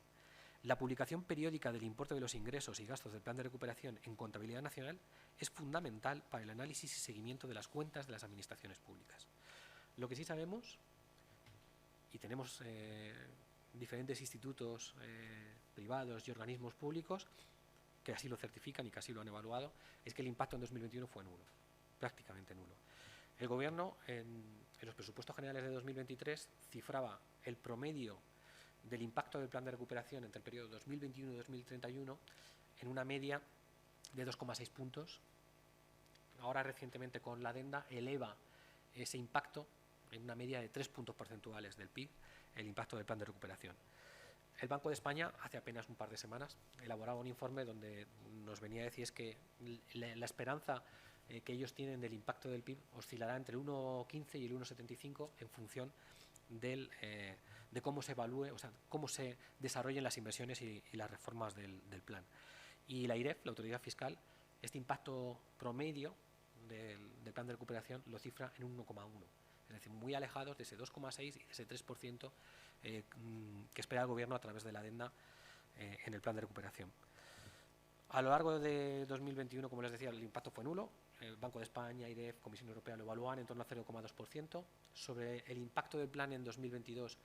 La publicación periódica del importe de los ingresos y gastos del plan de recuperación en contabilidad nacional es fundamental para el análisis y seguimiento de las cuentas de las administraciones públicas. Lo que sí sabemos, y tenemos diferentes institutos privados y organismos públicos que así lo certifican y que así lo han evaluado, es que el impacto en 2021 fue nulo, prácticamente nulo. El Gobierno, en los presupuestos generales de 2023, cifraba el promedio del impacto del plan de recuperación entre el periodo 2021 y 2031 en una media de 2,6 puntos. Ahora, recientemente, con la adenda, eleva ese impacto en una media de 3 puntos porcentuales del PIB, el impacto del plan de recuperación. El Banco de España, hace apenas un par de semanas, elaboraba un informe donde nos venía a decir es que la esperanza que ellos tienen del impacto del PIB oscilará entre el 1,15 y el 1,75 en función de cómo se evalúe, o sea, cómo se desarrollen las inversiones y las reformas del plan. Y la IREF, la Autoridad Fiscal, este impacto promedio del plan de recuperación lo cifra en un 1,1, es decir, muy alejados de ese 2,6 y de ese 3% que espera el Gobierno a través de la adenda en el plan de recuperación. A lo largo de 2021, como les decía, el impacto fue nulo. El Banco de España, IREF, Comisión Europea lo evalúan en torno al 0,2%. Sobre el impacto del plan en 2022,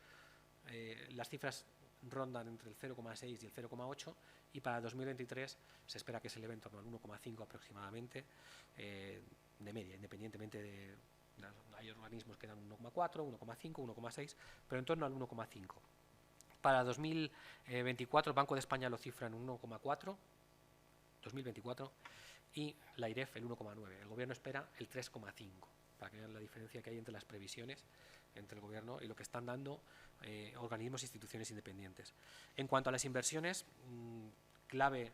las cifras rondan entre el 0,6 y el 0,8, y para 2023 se espera que se eleve en torno al 1,5 aproximadamente, de media, independientemente de... Hay organismos que dan 1,4, 1,5, 1,6, pero en torno al 1,5. Para 2024 el Banco de España lo cifra en 1,4, 2024, y la IREF el 1,9. El Gobierno espera el 3,5, para que vean la diferencia que hay entre las previsiones entre el Gobierno y lo que están dando organismos e instituciones independientes. En cuanto a las inversiones, clave,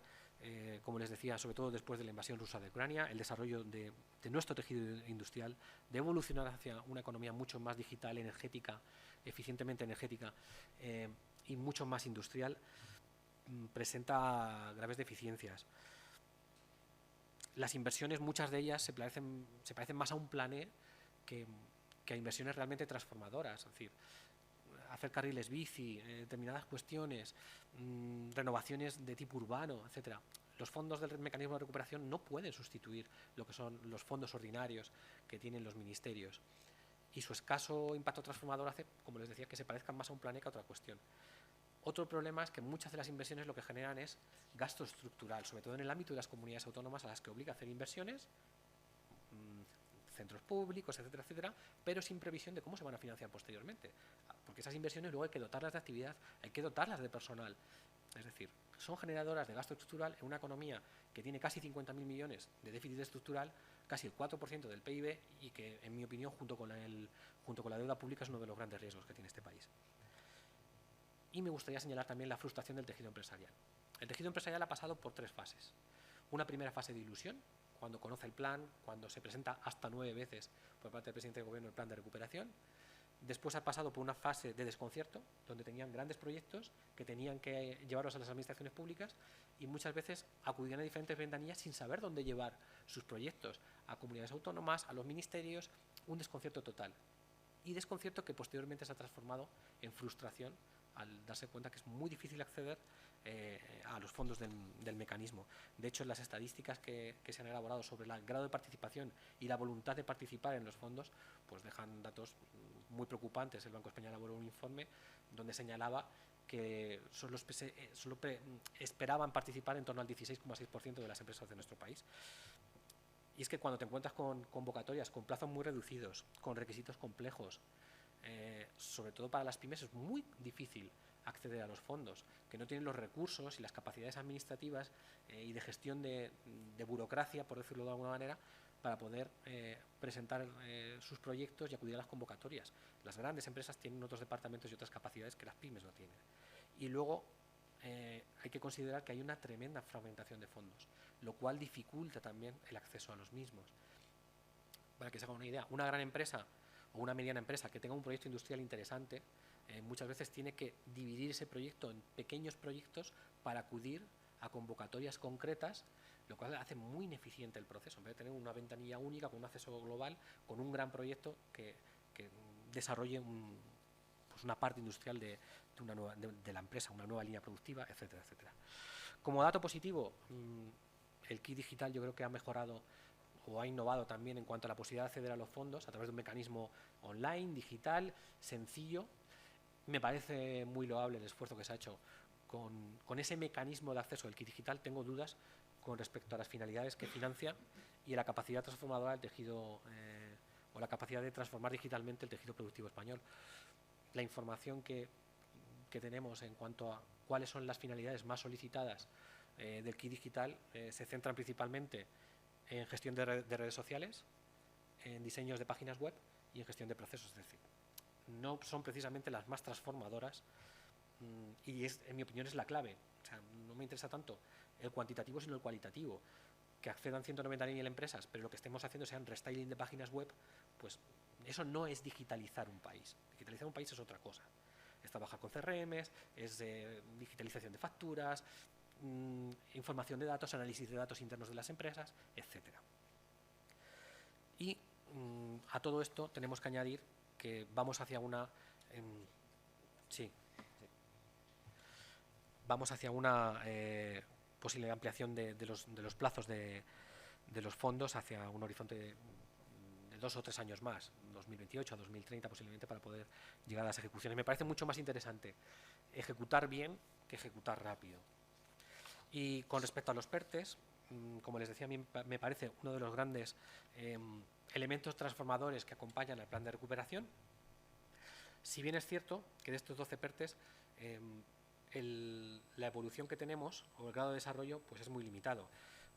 como les decía, sobre todo después de la invasión rusa de Ucrania, el desarrollo de nuestro tejido industrial, de evolucionar hacia una economía mucho más digital, energética, eficientemente energética y mucho más industrial, presenta graves deficiencias. Las inversiones, muchas de ellas se parecen más a un plan E que a inversiones realmente transformadoras, es decir, hacer carriles bici, determinadas cuestiones, renovaciones de tipo urbano, etcétera. Los fondos del mecanismo de recuperación no pueden sustituir lo que son los fondos ordinarios que tienen los ministerios, y su escaso impacto transformador hace, como les decía, que se parezcan más a un plan E que a otra cuestión. Otro problema es que muchas de las inversiones lo que generan es gasto estructural, sobre todo en el ámbito de las comunidades autónomas a las que obliga a hacer inversiones, centros públicos, etcétera, etcétera, pero sin previsión de cómo se van a financiar posteriormente, porque esas inversiones luego hay que dotarlas de actividad, hay que dotarlas de personal, es decir, son generadoras de gasto estructural en una economía que tiene casi 50.000 millones de déficit estructural, casi el 4% del PIB, y que, en mi opinión, junto con la deuda pública, es uno de los grandes riesgos que tiene este país. Y me gustaría señalar también la frustración del tejido empresarial. El tejido empresarial ha pasado por 3 fases. Una primera fase de ilusión, cuando conoce el plan, cuando se presenta hasta 9 veces por parte del presidente del Gobierno el plan de recuperación. Después ha pasado por una fase de desconcierto, donde tenían grandes proyectos que tenían que llevarlos a las administraciones públicas, y muchas veces acudían a diferentes ventanillas sin saber dónde llevar sus proyectos, a comunidades autónomas, a los ministerios, un desconcierto total. Y desconcierto que posteriormente se ha transformado en frustración al darse cuenta que es muy difícil acceder a los fondos del mecanismo. De hecho, en las estadísticas que se han elaborado sobre el grado de participación y la voluntad de participar en los fondos, pues dejan datos muy preocupantes. El Banco de España elaboró un informe donde señalaba que solo esperaban participar en torno al 16,6% de las empresas de nuestro país. Y es que cuando te encuentras con convocatorias con plazos muy reducidos, con requisitos complejos, sobre todo para las pymes es muy difícil acceder a los fondos, que no tienen los recursos y las capacidades administrativas y de gestión de burocracia, por decirlo de alguna manera, para poder presentar sus proyectos y acudir a las convocatorias. Las grandes empresas tienen otros departamentos y otras capacidades que las pymes no tienen. Y luego hay que considerar que hay una tremenda fragmentación de fondos, lo cual dificulta también el acceso a los mismos. Para que se haga una idea, una gran empresa o una mediana empresa que tenga un proyecto industrial interesante, muchas veces tiene que dividir ese proyecto en pequeños proyectos para acudir a convocatorias concretas, lo cual hace muy ineficiente el proceso. En vez de tener una ventanilla única con un acceso global, con un gran proyecto que desarrolle una parte industrial de la empresa, una nueva línea productiva, etcétera, etcétera. Como dato positivo, el kit digital yo creo que ha mejorado o ha innovado también en cuanto a la posibilidad de acceder a los fondos a través de un mecanismo online, digital, sencillo. Me parece muy loable el esfuerzo que se ha hecho con ese mecanismo de acceso del kit digital. Tengo dudas con respecto a las finalidades que financia y a la capacidad transformadora del tejido o la capacidad de transformar digitalmente el tejido productivo español. La información que tenemos en cuanto a cuáles son las finalidades más solicitadas del kit digital se centran principalmente en gestión de redes sociales, en diseños de páginas web y en gestión de procesos. Es decir, no son precisamente las más transformadoras y en mi opinión es la clave. O sea, no me interesa tanto el cuantitativo sino el cualitativo. que accedan 190.000 empresas, pero lo que estemos haciendo sean restyling de páginas web, pues eso no es digitalizar un país. Digitalizar un país es otra cosa. Es trabajar con CRMs, es digitalización de facturas, información de datos, análisis de datos internos de las empresas, etcétera. Y a todo esto tenemos que añadir que vamos hacia una posible ampliación de los plazos de los fondos hacia un horizonte de 2 o 3 años más, 2028 a 2030 posiblemente, para poder llegar a las ejecuciones. Me parece mucho más interesante ejecutar bien que ejecutar rápido. Y con respecto a los PERTEs, como les decía, a mí me parece uno de los grandes elementos transformadores que acompañan al plan de recuperación. Si bien es cierto que de estos 12 PERTEs la evolución que tenemos o el grado de desarrollo pues es muy limitado.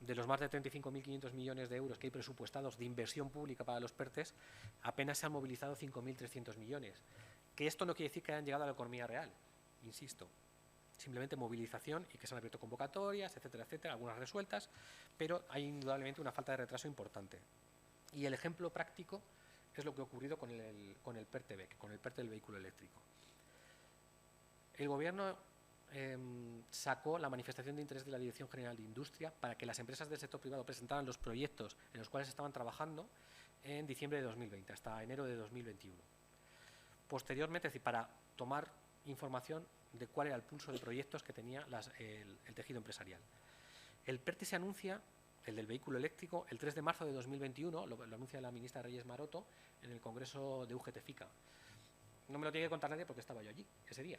De los más de 35.500 millones de euros que hay presupuestados de inversión pública para los PERTEs, apenas se han movilizado 5.300 millones. Que esto no quiere decir que hayan llegado a la economía real, insisto. Simplemente movilización y que se han abierto convocatorias, etcétera, etcétera, algunas resueltas, pero hay indudablemente una falta de retraso importante. Y el ejemplo práctico es lo que ha ocurrido con el PERTE-BEC, con el PERTE del vehículo eléctrico. El Gobierno sacó la manifestación de interés de la Dirección General de Industria para que las empresas del sector privado presentaran los proyectos en los cuales estaban trabajando en diciembre de 2020, hasta enero de 2021. Posteriormente, es decir, para tomar información de cuál era el pulso de proyectos que tenía el tejido empresarial. El PERTE se anuncia, el del vehículo eléctrico, el 3 de marzo de 2021, lo anuncia la ministra Reyes Maroto en el Congreso de UGT-FICA. No me lo tiene que contar nadie porque estaba yo allí ese día.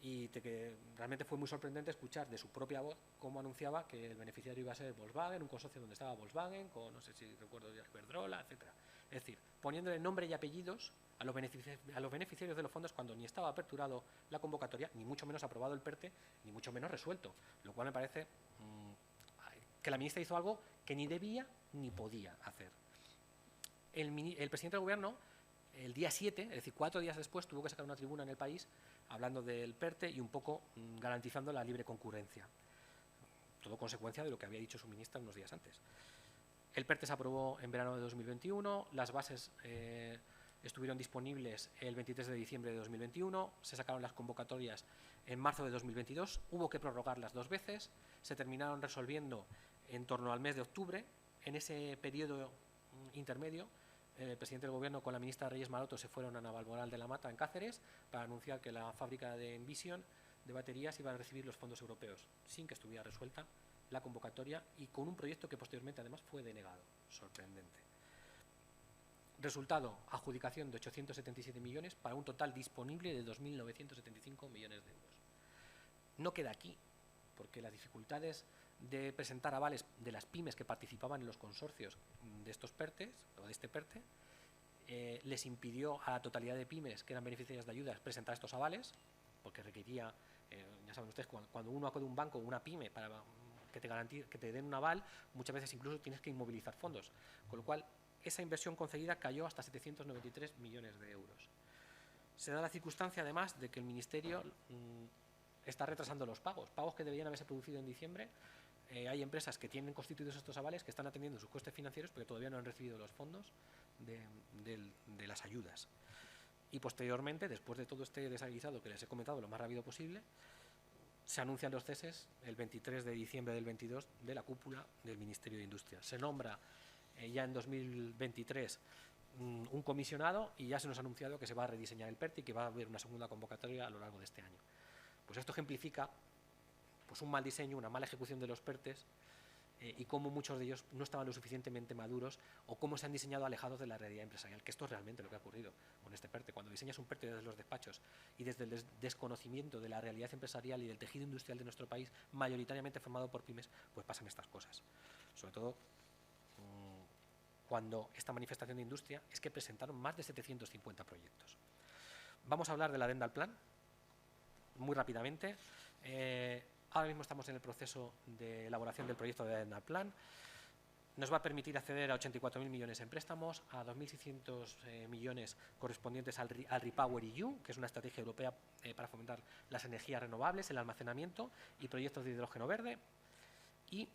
Y que realmente fue muy sorprendente escuchar de su propia voz cómo anunciaba que el beneficiario iba a ser Volkswagen, un consorcio donde estaba Volkswagen, con, no sé si recuerdo, Iberdrola, etcétera. Es decir, poniéndole nombre y apellidos a los beneficiarios de los fondos cuando ni estaba aperturado la convocatoria, ni mucho menos aprobado el PERTE, ni mucho menos resuelto. Lo cual me parece que la ministra hizo algo que ni debía ni podía hacer. El presidente del Gobierno, el día 7, es decir, 4 días después, tuvo que sacar una tribuna en El País hablando del PERTE y un poco garantizando la libre concurrencia. Todo consecuencia de lo que había dicho su ministra unos días antes. El PERTE se aprobó en verano de 2021, las bases estuvieron disponibles el 23 de diciembre de 2021, se sacaron las convocatorias en marzo de 2022, hubo que prorrogarlas 2 veces, se terminaron resolviendo en torno al mes de octubre. En ese periodo intermedio, el presidente del Gobierno con la ministra Reyes Maroto se fueron a Navalmoral de la Mata, en Cáceres, para anunciar que la fábrica de Envision de baterías iba a recibir los fondos europeos, sin que estuviera resuelta la convocatoria y con un proyecto que posteriormente además fue denegado. Sorprendente. Resultado, adjudicación de 877 millones para un total disponible de 2.975 millones de euros. No queda aquí, porque las dificultades de presentar avales de las pymes que participaban en los consorcios de estos PERTEs, o de este PERTE, les impidió a la totalidad de pymes que eran beneficiarias de ayudas presentar estos avales, porque requería, ya saben ustedes, cuando uno acude a un banco o una pyme para que te den un aval, muchas veces incluso tienes que inmovilizar fondos, con lo cual esa inversión concedida cayó hasta 793 millones de euros. Se da la circunstancia, además, de que el Ministerio está retrasando los pagos que deberían haberse producido en diciembre. Hay empresas que tienen constituidos estos avales que están atendiendo sus costes financieros pero todavía no han recibido los fondos de las ayudas. Y posteriormente, después de todo este desaguisado que les he comentado lo más rápido posible, se anuncian los ceses el 23 de diciembre del 22 de la cúpula del Ministerio de Industria. Se nombra ya en 2023 un comisionado y ya se nos ha anunciado que se va a rediseñar el PERTE y que va a haber una segunda convocatoria a lo largo de este año. Pues esto ejemplifica un mal diseño, una mala ejecución de los PERTEs y cómo muchos de ellos no estaban lo suficientemente maduros o cómo se han diseñado alejados de la realidad empresarial, que esto es realmente lo que ha ocurrido con este PERTE. Cuando diseñas un PERTE desde los despachos y desde el desconocimiento de la realidad empresarial y del tejido industrial de nuestro país, mayoritariamente formado por pymes, pues pasan estas cosas. Sobre todo cuando esta manifestación de industria es que presentaron más de 750 proyectos. Vamos a hablar de la adenda al plan, muy rápidamente. Ahora mismo estamos en el proceso de elaboración del proyecto de adenda al plan. Nos va a permitir acceder a 84.000 millones en préstamos, a 2.600 millones correspondientes al REPowerEU, que es una estrategia europea para fomentar las energías renovables, el almacenamiento y proyectos de hidrógeno verde. Y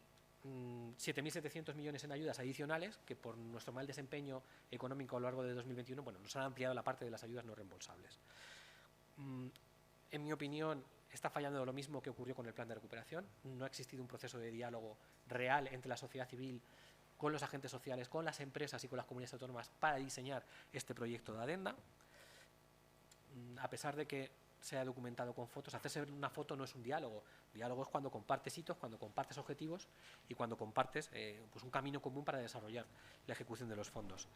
7.700 millones en ayudas adicionales que por nuestro mal desempeño económico a lo largo de 2021 nos han ampliado la parte de las ayudas no reembolsables. En mi opinión, está fallando lo mismo que ocurrió con el plan de recuperación. No ha existido un proceso de diálogo real entre la sociedad civil, con los agentes sociales, con las empresas y con las comunidades autónomas para diseñar este proyecto de adenda. A pesar de que se ha documentado con fotos, hacerse una foto no es un diálogo. Diálogo es cuando compartes hitos, cuando compartes objetivos y cuando compartes pues un camino común para desarrollar la ejecución de los fondos.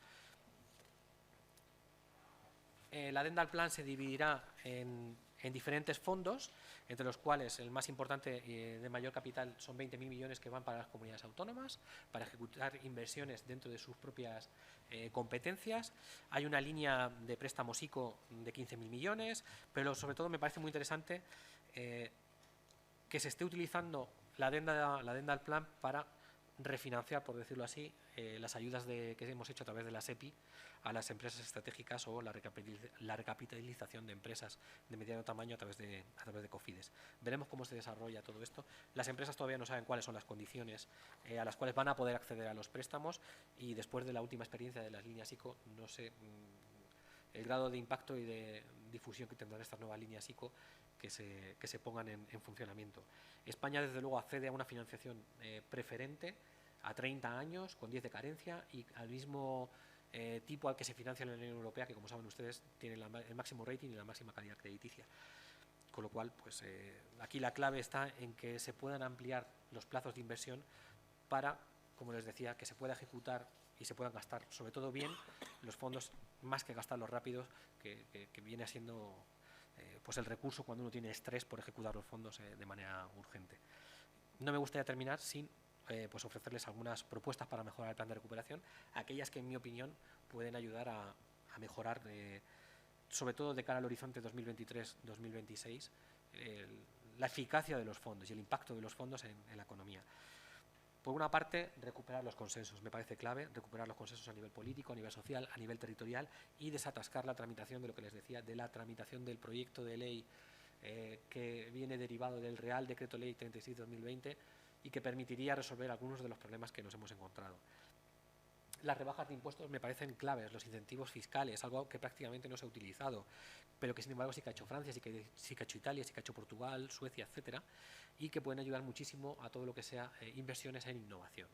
La adenda al plan se dividirá en diferentes fondos, entre los cuales el más importante de mayor capital son 20.000 millones que van para las comunidades autónomas, para ejecutar inversiones dentro de sus propias competencias. Hay una línea de préstamos ICO de 15.000 millones, pero sobre todo me parece muy interesante que se esté utilizando la adenda al plan para refinanciar, por decirlo así, las ayudas que hemos hecho a través de la SEPI a las empresas estratégicas o la recapitalización de empresas de mediano tamaño a través de Cofides. Veremos cómo se desarrolla todo esto. Las empresas todavía no saben cuáles son las condiciones a las cuales van a poder acceder a los préstamos, y después de la última experiencia de las líneas ICO, no sé el grado de impacto y de difusión que tendrán estas nuevas líneas ICO que se pongan en funcionamiento. España, desde luego, accede a una financiación preferente a 30 años, con 10 de carencia, y al mismo tipo al que se financia en la Unión Europea, que, como saben ustedes, tiene el máximo rating y la máxima calidad crediticia. Con lo cual, pues aquí la clave está en que se puedan ampliar los plazos de inversión para, como les decía, que se pueda ejecutar y se puedan gastar, sobre todo bien, los fondos, más que gastarlos rápidos, que viene siendo pues el recurso cuando uno tiene estrés por ejecutar los fondos de manera urgente. No me gustaría terminar sin pues ofrecerles algunas propuestas para mejorar el plan de recuperación, aquellas que, en mi opinión, pueden ayudar a mejorar, sobre todo de cara al horizonte 2023-2026, la eficacia de los fondos y el impacto de los fondos en la economía. Por una parte, recuperar los consensos, me parece clave, recuperar los consensos a nivel político, a nivel social, a nivel territorial, y desatascar la tramitación de lo que les decía, de la tramitación del proyecto de ley que viene derivado del Real Decreto Ley 36/2020 y que permitiría resolver algunos de los problemas que nos hemos encontrado. Las rebajas de impuestos me parecen claves, los incentivos fiscales, algo que prácticamente no se ha utilizado, pero que sin embargo sí que ha hecho Francia, sí que ha hecho Italia, sí que ha hecho Portugal, Suecia, etcétera, y que pueden ayudar muchísimo a todo lo que sea inversiones en innovación.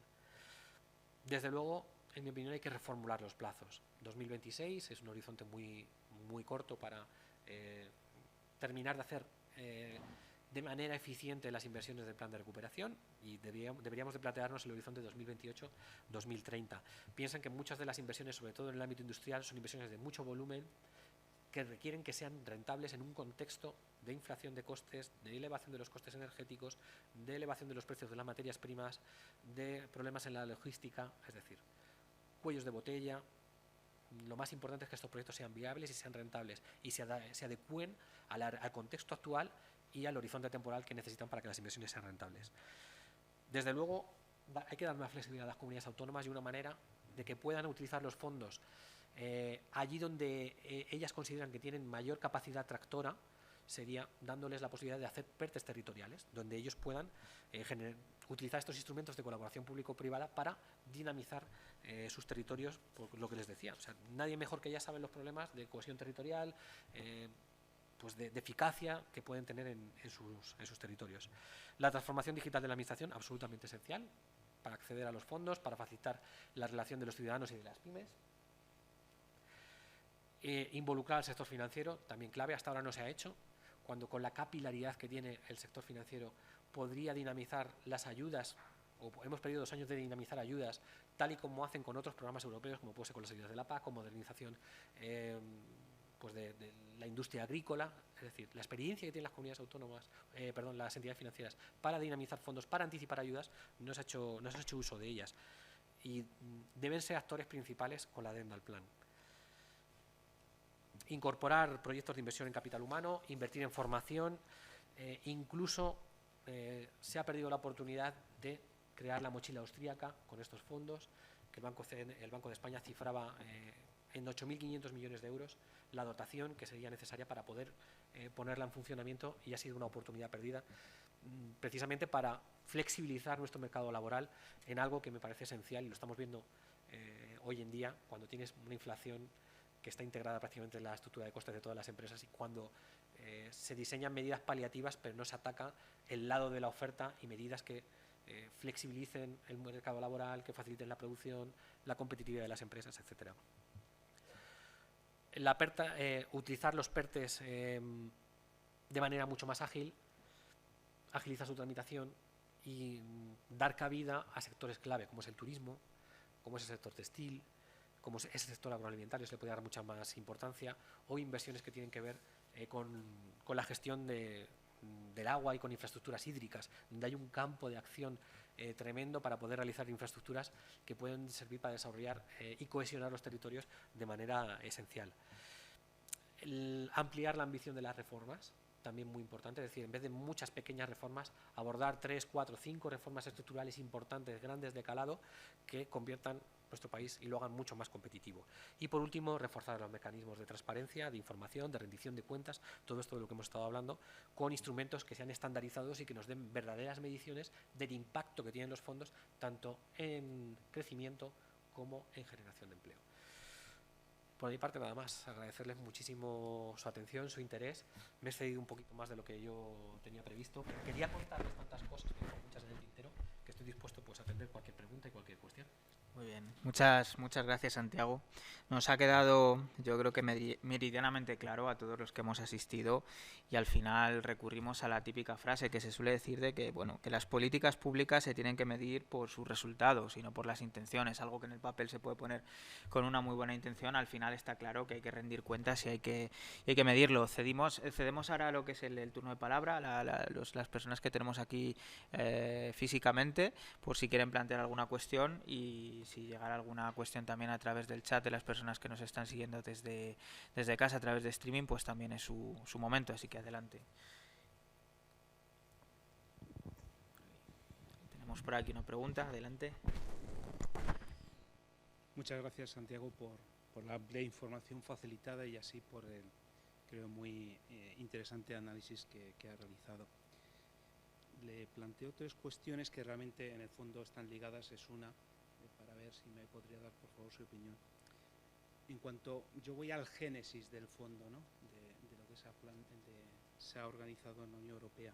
Desde luego, en mi opinión, hay que reformular los plazos. 2026 es un horizonte muy corto para terminar de hacer de manera eficiente las inversiones del plan de recuperación, y deberíamos de plantearnos el horizonte 2028-2030. Piensen que muchas de las inversiones, sobre todo en el ámbito industrial, son inversiones de mucho volumen que requieren que sean rentables en un contexto de inflación de costes, de elevación de los costes energéticos, de elevación de los precios de las materias primas, de problemas en la logística, es decir, cuellos de botella. Lo más importante es que estos proyectos sean viables y sean rentables y se adecúen al contexto actual y al horizonte temporal que necesitan para que las inversiones sean rentables. Desde luego, hay que dar más flexibilidad a las comunidades autónomas y una manera de que puedan utilizar los fondos allí donde ellas consideran que tienen mayor capacidad tractora, sería dándoles la posibilidad de hacer PERTEs territoriales, donde ellos puedan utilizar estos instrumentos de colaboración público-privada para dinamizar sus territorios, por lo que les decía. O sea, nadie mejor que ellas sabe los problemas de cohesión territorial, pues de eficacia que pueden tener en sus territorios. La transformación digital de la administración, absolutamente esencial para acceder a los fondos, para facilitar la relación de los ciudadanos y de las pymes. Involucrar al sector financiero, también clave, hasta ahora no se ha hecho, cuando con la capilaridad que tiene el sector financiero podría dinamizar las ayudas, o hemos perdido 2 años de dinamizar ayudas, tal y como hacen con otros programas europeos, como puede ser con las ayudas de la PAC, o modernización pues de la industria agrícola. Es decir, la experiencia que tienen las comunidades autónomas, las entidades financieras para dinamizar fondos, para anticipar ayudas, no se ha hecho uso de ellas, y deben ser actores principales con la adenda al plan. Incorporar proyectos de inversión en capital humano, invertir en formación, incluso se ha perdido la oportunidad de crear la mochila austríaca con estos fondos, que el Banco de España cifraba en 8.500 millones de euros la dotación que sería necesaria para poder ponerla en funcionamiento, y ha sido una oportunidad perdida. precisamente para flexibilizar nuestro mercado laboral en algo que me parece esencial y lo estamos viendo hoy en día cuando tienes una inflación que está integrada prácticamente en la estructura de costes de todas las empresas y cuando se diseñan medidas paliativas pero no se ataca el lado de la oferta y medidas que flexibilicen el mercado laboral, que faciliten la producción, la competitividad de las empresas, etcétera. Utilizar los PERTES de manera mucho más ágil, agiliza su tramitación y dar cabida a sectores clave como es el turismo, como es el sector textil, como es el sector agroalimentario, se le puede dar mucha más importancia, o inversiones que tienen que ver con la gestión del agua y con infraestructuras hídricas, donde hay un campo de acción tremendo para poder realizar infraestructuras que pueden servir para desarrollar y cohesionar los territorios de manera esencial. Ampliar la ambición de las reformas, también muy importante, es decir, en vez de muchas pequeñas reformas, abordar 3, 4, 5 reformas estructurales importantes, grandes de calado, que conviertan nuestro país y lo hagan mucho más competitivo. Y por último, reforzar los mecanismos de transparencia, de información, de rendición de cuentas, todo esto de lo que hemos estado hablando, con instrumentos que sean estandarizados y que nos den verdaderas mediciones del impacto que tienen los fondos, tanto en crecimiento como en generación de empleo. Por mi parte nada más, agradecerles muchísimo su atención, su interés. Me he cedido un poquito más de lo que yo tenía previsto. Quería contarles tantas cosas, que tengo muchas en el tintero, que estoy dispuesto pues, a atender cualquier pregunta y cualquier cuestión.
Muy bien, muchas gracias, Santiago. Nos ha quedado, yo creo que meridianamente claro a todos los que hemos asistido y al final recurrimos a la típica frase que se suele decir de que, bueno, que las políticas públicas se tienen que medir por sus resultados y no por las intenciones, algo que en el papel se puede poner con una muy buena intención, al final está claro que hay que rendir cuentas y hay que medirlo. Cedemos ahora lo que es el turno de palabra a las personas que tenemos aquí físicamente, por si quieren plantear alguna cuestión y si llegara alguna cuestión también a través del chat de las personas que nos están siguiendo desde casa a través de streaming, pues también es su momento, así que adelante. Tenemos por aquí una pregunta, adelante.
Muchas gracias, Santiago, por la amplia información facilitada y así por el, creo, muy interesante análisis que ha realizado. Le planteo 3 cuestiones que realmente en el fondo están ligadas. Es una, para ver si me podría dar por favor su opinión. En cuanto, yo voy al génesis del fondo, ¿no? de lo que se ha organizado en la Unión Europea.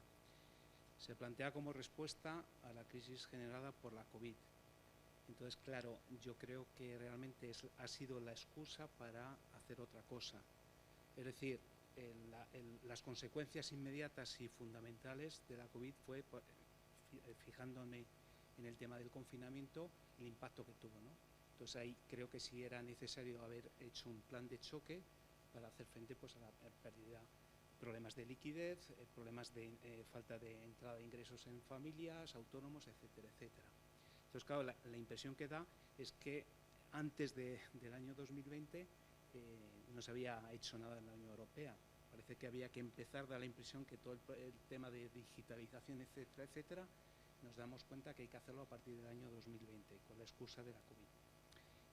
Se plantea como respuesta a la crisis generada por la COVID. Entonces, claro, yo creo que realmente ha sido la excusa para hacer otra cosa. Es decir, las consecuencias inmediatas y fundamentales de la COVID fue, fijándome en el tema del confinamiento, el impacto que tuvo, ¿no? Entonces ahí creo que sí era necesario haber hecho un plan de choque para hacer frente pues, a la pérdida, problemas de liquidez, problemas de falta de entrada de ingresos en familias, autónomos, etcétera, etcétera. Entonces, claro, la impresión que da es que antes del año 2020 no se había hecho nada en la Unión Europea. Parece que había que empezar, da la impresión que todo el tema de digitalización, etcétera, etcétera, nos damos cuenta que hay que hacerlo a partir del año 2020, con la excusa de la COVID.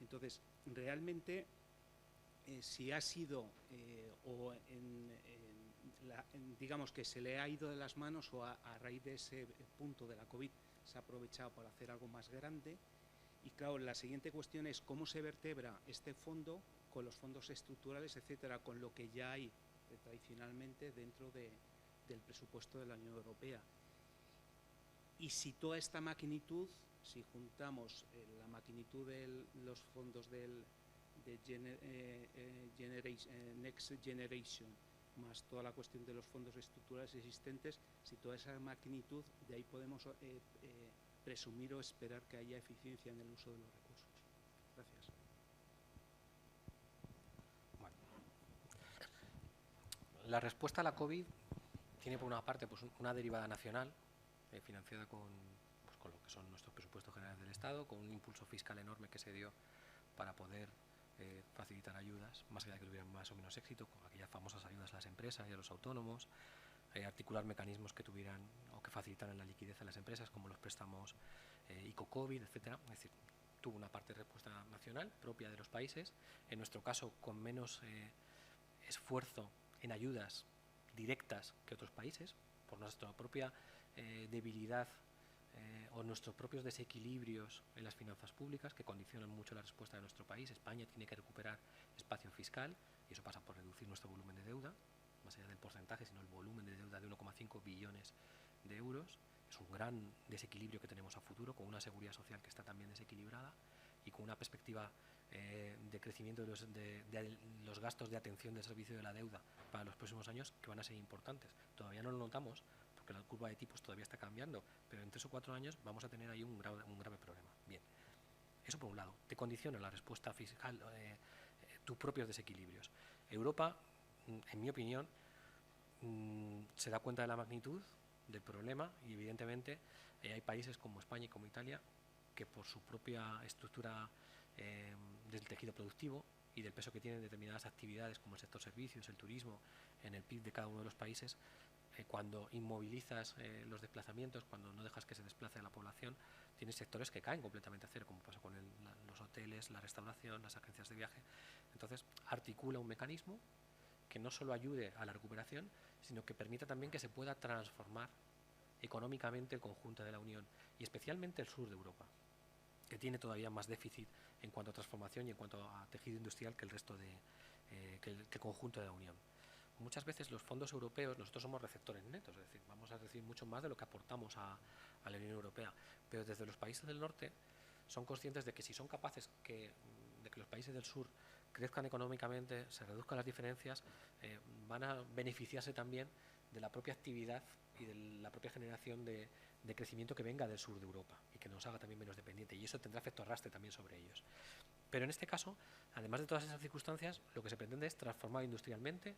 Entonces, realmente, si ha sido, digamos que se le ha ido de las manos o a raíz de ese punto de la COVID se ha aprovechado para hacer algo más grande. Y claro, la siguiente cuestión es cómo se vertebra este fondo con los fondos estructurales, etcétera, con lo que ya hay tradicionalmente dentro del presupuesto de la Unión Europea. Y si toda esta magnitud, si juntamos la magnitud de los fondos Next Generation, más toda la cuestión de los fondos estructurales existentes, si toda esa magnitud, de ahí podemos presumir o esperar que haya eficiencia en el uso de los recursos. Gracias.
Bueno. La respuesta a la COVID tiene por una parte pues, una derivada nacional, financiada con lo que son nuestros presupuestos generales del Estado, con un impulso fiscal enorme que se dio para poder facilitar ayudas, más allá de que tuvieran más o menos éxito, con aquellas famosas ayudas a las empresas y a los autónomos, articular mecanismos que tuvieran o que facilitaran la liquidez a las empresas, como los préstamos ICO-COVID, etcétera. Es decir, tuvo una parte de respuesta nacional propia de los países, en nuestro caso con menos esfuerzo en ayudas directas que otros países, por nuestra propia debilidad o nuestros propios desequilibrios en las finanzas públicas que condicionan mucho la respuesta de nuestro país. España tiene que recuperar espacio fiscal y eso pasa por reducir nuestro volumen de deuda, más allá del porcentaje, sino el volumen de deuda de 1,5 billones de euros. Es un gran desequilibrio que tenemos a futuro, con una seguridad social que está también desequilibrada y con una perspectiva de crecimiento de los gastos de atención del servicio de la deuda para los próximos años que van a ser importantes. Todavía no lo notamos porque la curva de tipos todavía está cambiando, pero en 3 o 4 años vamos a tener ahí un grave problema. Bien, eso por un lado, te condiciona la respuesta fiscal, tus propios desequilibrios. Europa, en mi opinión, se da cuenta de la magnitud del problema y evidentemente hay países como España y como Italia que por su propia estructura del tejido productivo y del peso que tienen determinadas actividades como el sector servicios, el turismo, en el PIB de cada uno de los países, cuando inmovilizas los desplazamientos, cuando no dejas que se desplace a la población, tienes sectores que caen completamente a cero, como pasa con los hoteles, la restauración, las agencias de viaje. Entonces, articula un mecanismo que no solo ayude a la recuperación, sino que permita también que se pueda transformar económicamente el conjunto de la Unión, y especialmente el sur de Europa, que tiene todavía más déficit en cuanto a transformación y en cuanto a tejido industrial que el resto que el conjunto de la Unión. Muchas veces los fondos europeos, nosotros somos receptores netos, es decir, vamos a recibir mucho más de lo que aportamos a la Unión Europea, pero desde los países del norte son conscientes de que si son capaces de que los países del sur crezcan económicamente, se reduzcan las diferencias, van a beneficiarse también de la propia actividad y de la propia generación de crecimiento que venga del sur de Europa y que nos haga también menos dependientes, y eso tendrá efecto arrastre también sobre ellos. Pero en este caso, además de todas esas circunstancias, lo que se pretende es transformar industrialmente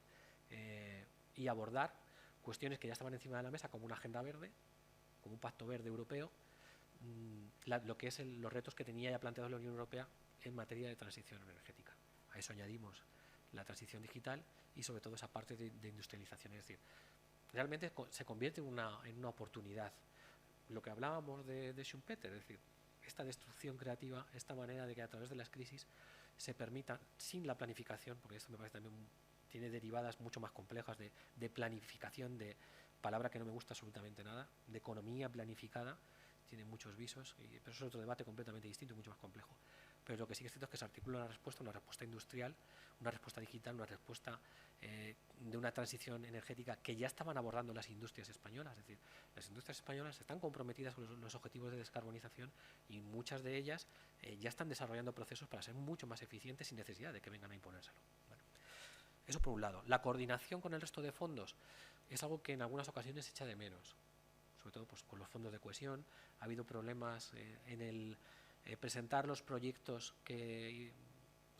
y abordar cuestiones que ya estaban encima de la mesa, como una agenda verde, como un pacto verde europeo, lo que es los retos que tenía ya planteados la Unión Europea en materia de transición energética. A eso añadimos la transición digital y sobre todo esa parte de industrialización. Es decir, realmente se convierte en una oportunidad. Lo que hablábamos de Schumpeter, es decir, esta destrucción creativa, esta manera de que a través de las crisis se permita, sin la planificación, porque esto me parece también tiene derivadas mucho más complejas de planificación, de palabra que no me gusta absolutamente nada, de economía planificada, tiene muchos visos, pero eso es otro debate completamente distinto y mucho más complejo. Pero lo que sí que es cierto es que se articula una respuesta industrial, una respuesta digital, una respuesta de una transición energética que ya estaban abordando las industrias españolas. Es decir, las industrias españolas están comprometidas con los objetivos de descarbonización y muchas de ellas ya están desarrollando procesos para ser mucho más eficientes sin necesidad de que vengan a imponérselo. Bueno, eso por un lado. La coordinación con el resto de fondos es algo que en algunas ocasiones se echa de menos, sobre todo pues, con los fondos de cohesión. Ha habido problemas en el presentar los proyectos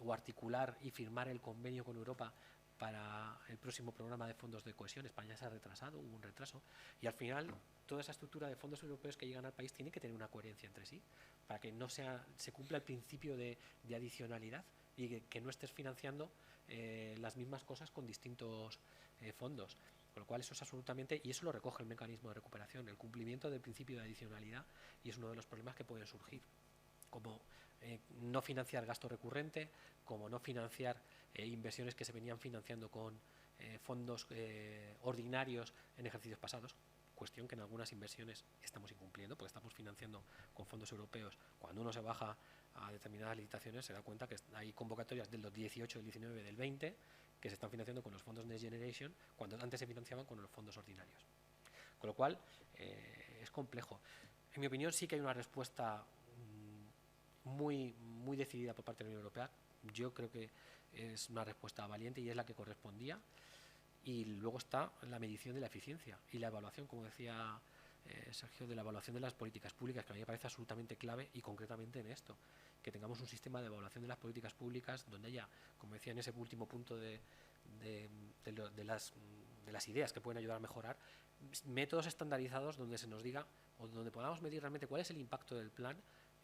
o articular y firmar el convenio con Europa para el próximo programa de fondos de cohesión. España se ha retrasado, hubo un retraso, y al final toda esa estructura de fondos europeos que llegan al país tiene que tener una coherencia entre sí, para que no se cumpla el principio de adicionalidad y que no estés financiando las mismas cosas con distintos fondos. Con lo cual eso es absolutamente, y eso lo recoge el mecanismo de recuperación, el cumplimiento del principio de adicionalidad, y es uno de los problemas que pueden surgir, como no financiar gasto recurrente, como no financiar inversiones que se venían financiando con fondos ordinarios en ejercicios pasados, cuestión que en algunas inversiones estamos incumpliendo, porque estamos financiando con fondos europeos. Cuando uno se baja a determinadas licitaciones se da cuenta que hay convocatorias del 18, del 19, del 20 que se están financiando con los fondos Next Generation, cuando antes se financiaban con los fondos ordinarios. Con lo cual, es complejo. En mi opinión, sí que hay una respuesta muy decidida por parte de la Unión Europea. Yo creo que es una respuesta valiente y es la que correspondía. Y luego está la medición de la eficiencia y la evaluación, como decía Sergio, de la evaluación de las políticas públicas, que a mí me parece absolutamente clave, y concretamente en esto, que tengamos un sistema de evaluación de las políticas públicas donde haya, como decía en ese último punto de las ideas que pueden ayudar a mejorar, métodos estandarizados donde se nos diga o donde podamos medir realmente cuál es el impacto del plan,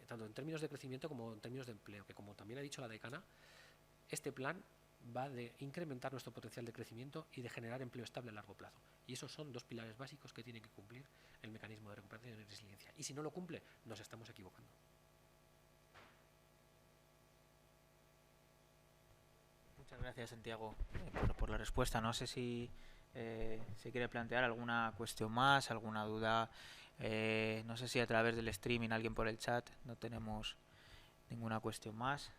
tanto en términos de crecimiento como en términos de empleo, que como también ha dicho la decana, este plan va de incrementar nuestro potencial de crecimiento y de generar empleo estable a largo plazo. Y esos son dos pilares básicos que tiene que cumplir el mecanismo de recuperación y resiliencia. Y si no lo cumple, nos estamos equivocando.
Muchas gracias, Santiago, por la respuesta. No sé si se quiere plantear alguna cuestión más, alguna duda. No sé si a través del streaming, alguien por el chat, no tenemos ninguna cuestión más.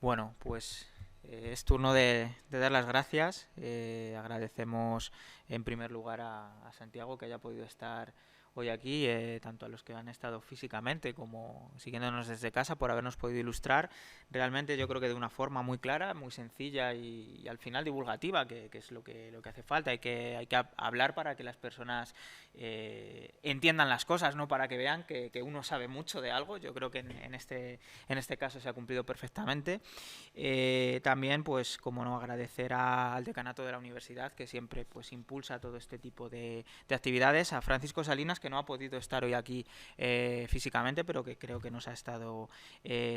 Bueno, pues es turno de dar las gracias. Agradecemos en primer lugar a Santiago que haya podido estar hoy aquí, tanto a los que han estado físicamente como siguiéndonos desde casa, por habernos podido ilustrar realmente, yo creo que de una forma muy clara, muy sencilla y al final divulgativa, que es lo que hace falta. Hay que hablar para que las personas entiendan las cosas, no para que vean que uno sabe mucho de algo. Yo creo que en este caso se ha cumplido perfectamente. También, pues, como no, agradecer al decanato de la universidad, que siempre pues impulsa todo este tipo de actividades, a Francisco Salinas, que no ha podido estar hoy aquí físicamente, pero que creo que nos ha estado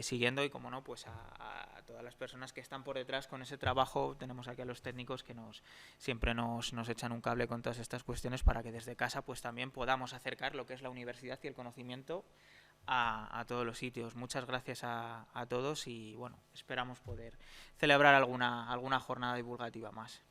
siguiendo, y como no, pues a todas las personas que están por detrás con ese trabajo. Tenemos aquí a los técnicos que siempre nos echan un cable con todas estas cuestiones para que desde casa pues también podamos acercar lo que es la universidad y el conocimiento a todos los sitios. Muchas gracias a todos y bueno, esperamos poder celebrar alguna jornada divulgativa más.